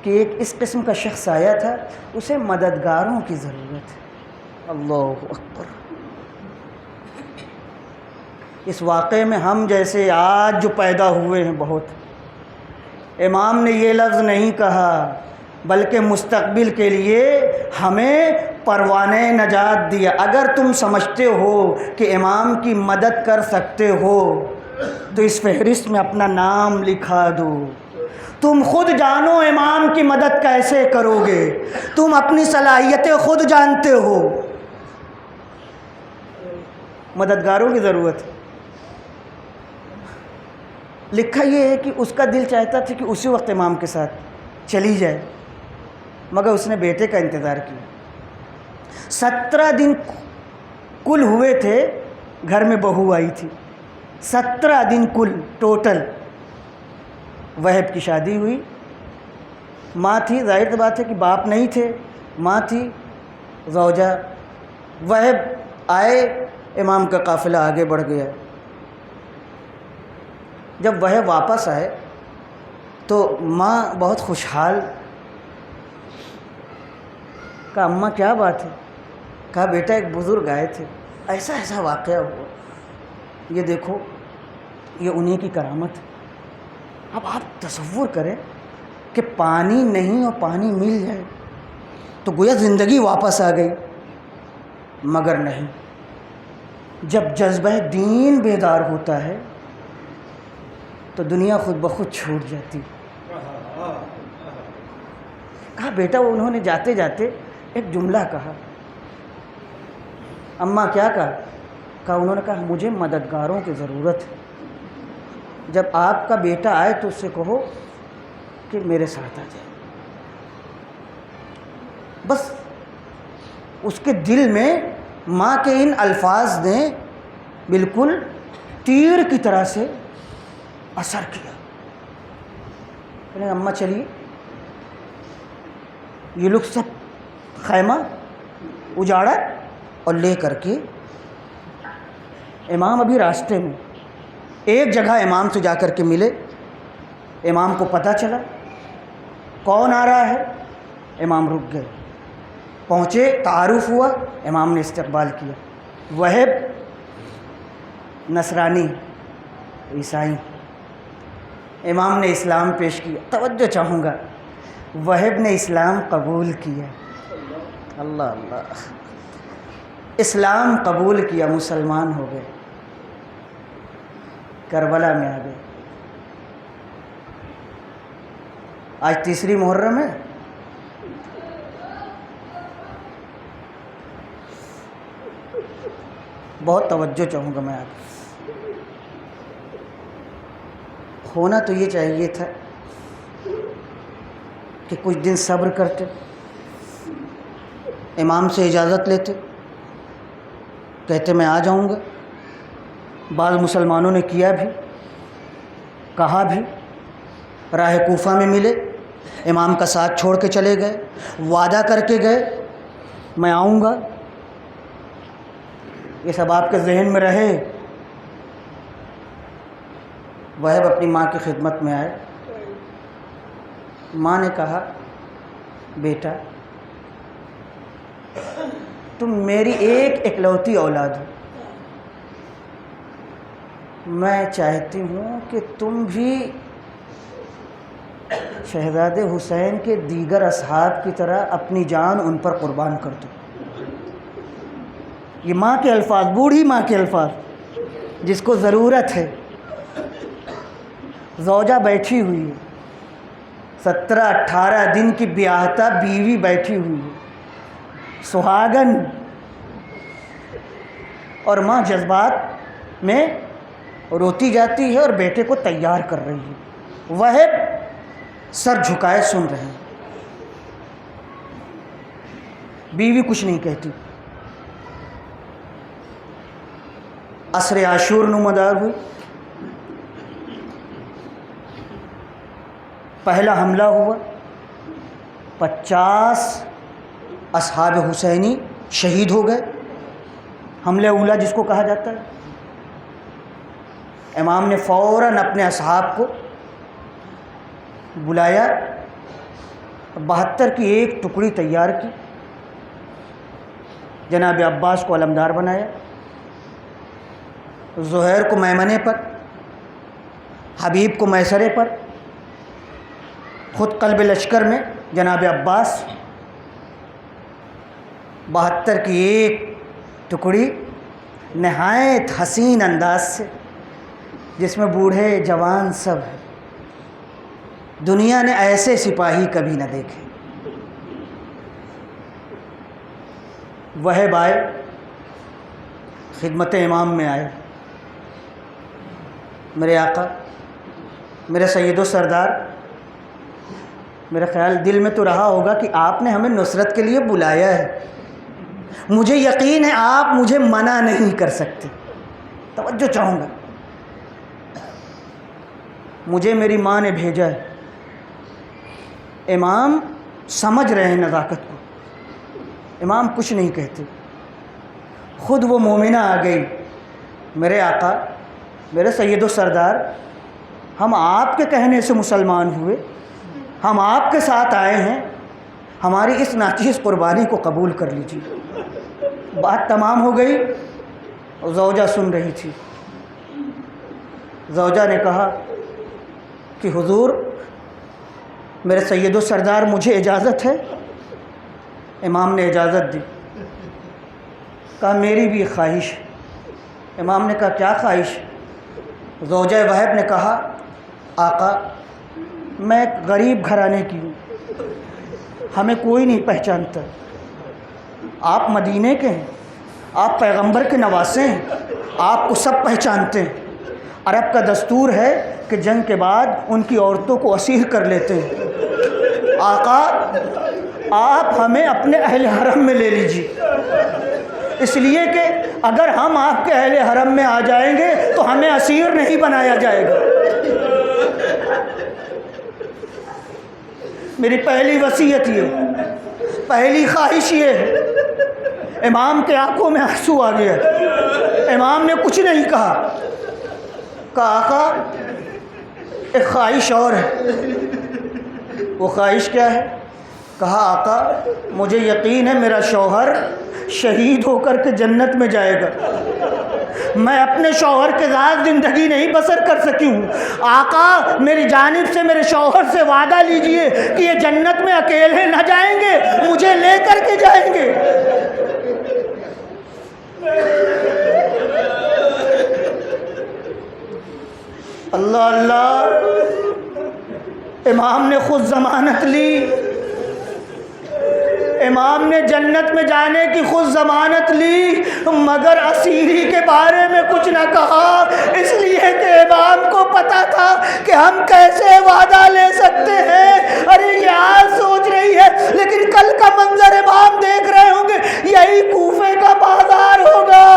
Speaker 2: کہ ایک اس قسم کا شخص آیا تھا، اسے مددگاروں کی ضرورت ہے. اللہ اکبر. اس واقعے میں ہم جیسے آج جو پیدا ہوئے ہیں بہت. امام نے یہ لفظ نہیں کہا، بلکہ مستقبل کے لیے ہمیں پروانۂ نجات دیا۔ اگر تم سمجھتے ہو کہ امام کی مدد کر سکتے ہو تو اس فہرست میں اپنا نام لکھا دو۔ تم خود جانو امام کی مدد کیسے کرو گے، تم اپنی صلاحیتیں خود جانتے ہو۔ مددگاروں کی ضرورت ہے۔ لکھا یہ ہے کہ اس کا دل چاہتا تھا کہ اسی وقت امام کے ساتھ چلی جائے، مگر اس نے بیٹے کا انتظار کیا۔ 17 دن کل ہوئے تھے، گھر میں بہو آئی تھی۔ 17 دن کل ٹوٹل۔ وہب کی شادی ہوئی، ماں تھی، ظاہر سی بات ہے کہ باپ نہیں تھے، ماں تھی زوجہ۔ وہب آئے، امام کا قافلہ آگے بڑھ گیا۔ جب وہ واپس آئے تو ماں بہت خوشحال، کہا اماں کیا بات ہے؟ کہا بیٹا ایک بزرگ آئے تھے، ایسا ایسا واقعہ ہوا، یہ دیکھو یہ انہی کی کرامت ہے۔ اب آپ تصور کریں کہ پانی نہیں اور پانی مل جائے تو گویا زندگی واپس آ گئی، مگر نہیں، جب جذبہ دین بیدار ہوتا ہے تو دنیا خود بخود چھوٹ جاتی۔ کہا بیٹا، انہوں نے جاتے جاتے ایک جملہ کہا۔ اماں کیا کہا انہوں نے کہا مجھے مددگاروں کی ضرورت ہے، جب آپ کا بیٹا آئے تو اس سے کہو کہ میرے ساتھ آ جائے۔ بس اس کے دل میں ماں کے ان الفاظ نے بالکل تیر کی طرح سے اثر کیا۔ کہنے اماں چلیے، یہ لوگ سب خیمہ اجاڑا اور لے کر کے امام ابھی راستے میں ایک جگہ امام سے جا کر کے ملے۔ امام کو پتہ چلا کون آ رہا ہے، امام رک گئے، پہنچے، تعارف ہوا، امام نے استقبال کیا۔ وہب نصرانی، عیسائی، امام نے اسلام پیش کیا۔ توجہ چاہوں گا، وہب نے اسلام قبول کیا، اللہ اللہ، اسلام قبول کیا، مسلمان ہو گئے، کربلا میں آ گئے۔ آج تیسری محرم ہے، بہت توجہ چاہوں گا میں آپ۔ ہونا تو یہ چاہیے تھا کہ کچھ دن صبر کرتے، امام سے اجازت لیتے، کہتے میں آ جاؤں گا۔ بعض مسلمانوں نے کیا بھی، کہا بھی، راہ کوفہ میں ملے، امام کا ساتھ چھوڑ کے چلے گئے، وعدہ کر کے گئے میں آؤں گا۔ یہ سب آپ کے ذہن میں رہے۔ وہب اپنی ماں کی خدمت میں آئے۔ ماں نے کہا بیٹا تم میری ایک اکلوتی اولاد ہو، میں چاہتی ہوں کہ تم بھی شہزادے حسین کے دیگر اصحاب کی طرح اپنی جان ان پر قربان کر دو۔ یہ ماں کے الفاظ، بوڑھی ماں کے الفاظ، جس کو ضرورت ہے۔ زوجہ بیٹھی ہوئی ہے، 17-18 دن کی بیاہتا بیوی بیٹھی ہوئی ہے، سہاگن، اور ماں جذبات میں روتی جاتی ہے اور بیٹے کو تیار کر رہی ہے۔ وہب سر جھکائے سن رہے ہیں، بیوی کچھ نہیں کہتی۔ عصر عاشور نمودار ہوئی، پہلا حملہ ہوا، 50 اصحاب حسینی شہید ہو گئے، حملہ اولا جس کو کہا جاتا ہے۔ امام نے فوراً اپنے اصحاب کو بلایا، 72 کی ایک ٹکڑی تیار کی، جناب عباس کو علمدار بنایا، زہیر کو میمنے پر، حبیب کو میسرے پر، خود قلب لشکر میں جناب عباس، 72 کی ایک ٹکڑی نہایت حسین انداز سے، جس میں بوڑھے جوان سب ہیں۔ دنیا نے ایسے سپاہی کبھی نہ دیکھے۔ وہب آئے، خدمت امام میں آئے، میرے آقا، میرے سید و سردار، میرا خیال دل میں تو رہا ہوگا کہ آپ نے ہمیں نصرت کے لیے بلایا ہے، مجھے یقین ہے آپ مجھے منع نہیں کر سکتے، توجہ چاہوں گا۔ مجھے میری ماں نے بھیجا ہے۔ امام سمجھ رہے ہیں نزاکت کو، امام کچھ نہیں کہتے۔ خود وہ مومنہ آ گئی، میرے آقا، میرے سید و سردار، ہم آپ کے کہنے سے مسلمان ہوئے، ہم آپ کے ساتھ آئے ہیں، ہماری اس ناچیز قربانی کو قبول کر لیجیے۔ بات تمام ہو گئی، زوجہ سن رہی تھی۔ زوجہ نے کہا کہ حضور، میرے سید و سردار، مجھے اجازت ہے؟ امام نے اجازت دی۔ کہا میری بھی خواہش ہے۔ امام نے کہا کیا خواہش؟ زوجہ وہب نے کہا آقا، میں ایک غریب گھرانے کی ہوں، ہمیں کوئی نہیں پہچانتا، آپ مدینے کے ہیں، آپ پیغمبر کے نواسے ہیں، آپ کو سب پہچانتے ہیں۔ عرب کا دستور ہے کہ جنگ کے بعد ان کی عورتوں کو اسیر کر لیتے ہیں۔ آقا، آپ ہمیں اپنے اہل حرم میں لے لیجیے، اس لیے کہ اگر ہم آپ کے اہل حرم میں آ جائیں گے تو ہمیں اسیر نہیں بنایا جائے گا۔ میری پہلی وصیت یہ، پہلی خواہش یہ ہے۔ امام کے آنکھوں میں آنسو آ گیا، امام نے کچھ نہیں کہا۔ کہا آقا، ایک خواہش اور ہے۔ وہ خواہش کیا ہے؟ کہا آقا، مجھے یقین ہے میرا شوہر شہید ہو کر کے جنت میں جائے گا، میں اپنے شوہر کے ساتھ زندگی نہیں بسر کر سکی ہوں۔ آقا، میری جانب سے میرے شوہر سے وعدہ لیجئے کہ یہ جنت میں اکیلے نہ جائیں گے، مجھے لے کر کے جائیں گے۔ اللہ اللہ، امام نے خود ضمانت لی، امام نے جنت میں جانے کی خود ضمانت لی، مگر اسیری کے بارے میں کچھ نہ کہا، اس لیے کہ امام کو پتا تھا کہ ہم کیسے وعدہ لے سکتے ہیں۔ ارے یہ آج سوچ رہی ہے، لیکن کل کا منظر امام دیکھ رہے ہوں گے، یہی کوفے کا بازار ہوگا،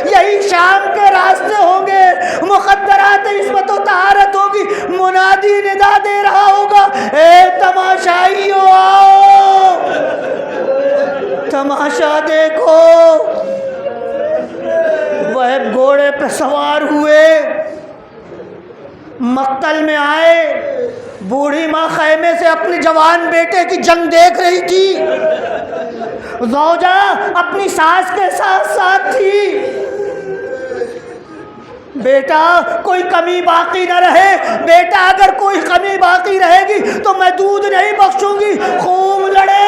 Speaker 2: یہی شام کے راستے ہوں گے، مخدرات عصمت و طہارت ہوگی، منادی ندا دے رہا ہوگا، اے تماشائیو آؤ، تماشا دیکھو۔ وہ گھوڑے پہ سوار ہوئے، مقتل میں آئے۔ بوڑھی ماں خیمے سے اپنے جوان بیٹے کی جنگ دیکھ رہی تھی، زوجہ اپنی ساس کے ساتھ ساتھ تھی۔ بیٹا کوئی کمی باقی نہ رہے، بیٹا اگر کوئی کمی باقی رہے گی تو میں دودھ نہیں بخشوں گی، خوب لڑے،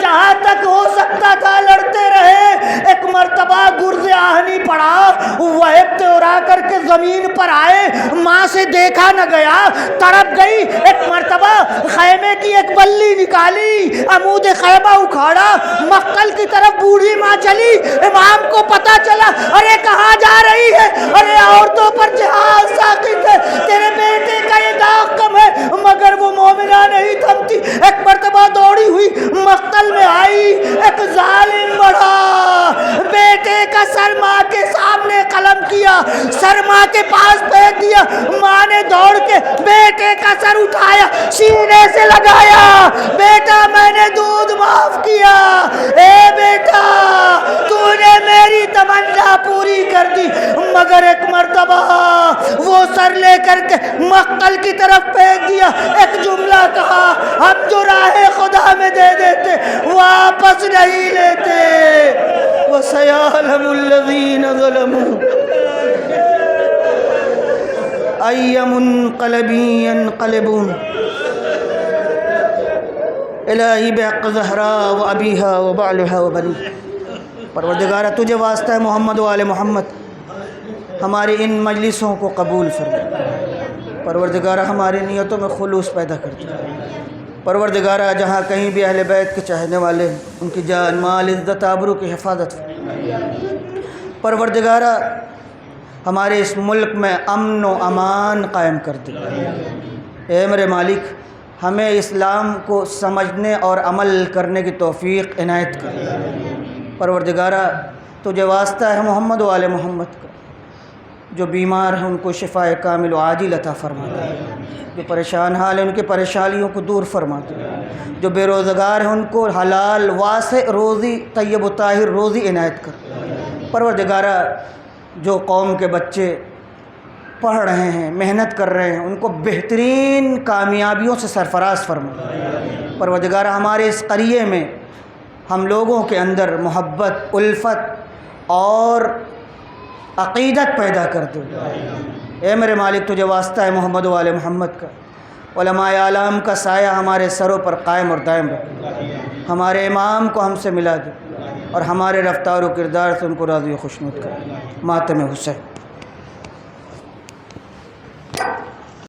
Speaker 2: جہاں تک ہو سکتا تھا لڑتے رہے۔ ایک مرتبہ گرز آہنی پڑا، وہب دوڑا کر کے زمین پر آئے، ماں سے دیکھا نہ گیا، تڑپ گئی۔ ایک مرتبہ خیمے کی ایک بلی نکالی، عمود خیمہ اکھاڑا، مقتل کی طرف بوڑھی ماں چلی، امام کو پتا چلا، ارے کہاں جا رہی ہے؟ ارے عورتوں پر جہاد ساقط ہے، تیرے بیٹے کا یہ داغ کم ہے، مگر وہ مومنہ نہیں تھمتی۔ ایک مرتبہ دوڑی ہوئی مقتل میں آئی، ایک ظالم بڑھا، بیٹے کا سر ماں کے سامنے قلم کیا، سر ماں کے پاس پھینک دیا۔ ماں نے دوڑ کے بیٹے کا سر اٹھایا، سینے سے لگایا، بیٹا میں نے دودھ معاف کیا، اے بیٹا تو نے میری تمنا پوری کر دی۔ مگر ایک مرتبہ وہ سر لے کر کے مقتل کی طرف پھینک دیا، ایک جملہ کہا، ہم جو راہ خدا میں دے دیتے واپس نہیں لیتے۔ وَسَيَعْلَمُ الَّذِينَ ظَلَمُوا أَيَّ مُنقَلَبٍ يَنقَلِبُونَ۔ الہی بحق زہرا و ابیہا و بعلہا و بنیہا، پروردگارہ تجھے واسطہ ہے محمد و آل محمد، ہماری ان مجلسوں کو قبول فرما، پروردگارہ ہماری نیتوں میں خلوص پیدا کر دے، پروردگارہ جہاں کہیں بھی اہل بیت کے چاہنے والے ہیں ان کی جان مال عزت آبرو کی حفاظت فرما، پروردگارہ ہمارے اس ملک میں امن و امان قائم کر دے، اے میرے مالک ہمیں اسلام کو سمجھنے اور عمل کرنے کی توفیق عنایت کر، پروردگارہ تجھے واسطہ ہے محمد و آل محمد کا، جو بیمار ہیں ان کو شفاء کامل و عاجل عطا فرما دے، جو پریشان حال ہیں ان کی پریشانیوں کو دور فرما دے، جو بے روزگار ہیں ان کو حلال واسع روزی طیب و طاہر روزی عنایت کر، پروردگارہ جو قوم کے بچے پڑھ رہے ہیں محنت کر رہے ہیں ان کو بہترین کامیابیوں سے سرفراز فرما، پروردگارہ ہمارے اس قریے میں ہم لوگوں کے اندر محبت الفت اور عقیدت پیدا کر دے، اے میرے مالک تجھے واسطہ ہے محمد و آل محمد کا، علماء اعلام کا سایہ ہمارے سروں پر قائم اور دائم رکھ، ہمارے امام کو ہم سے ملا دے اور ہمارے رفتار و کردار سے ان کو راضی و خوشنود کر، ماتم حسین۔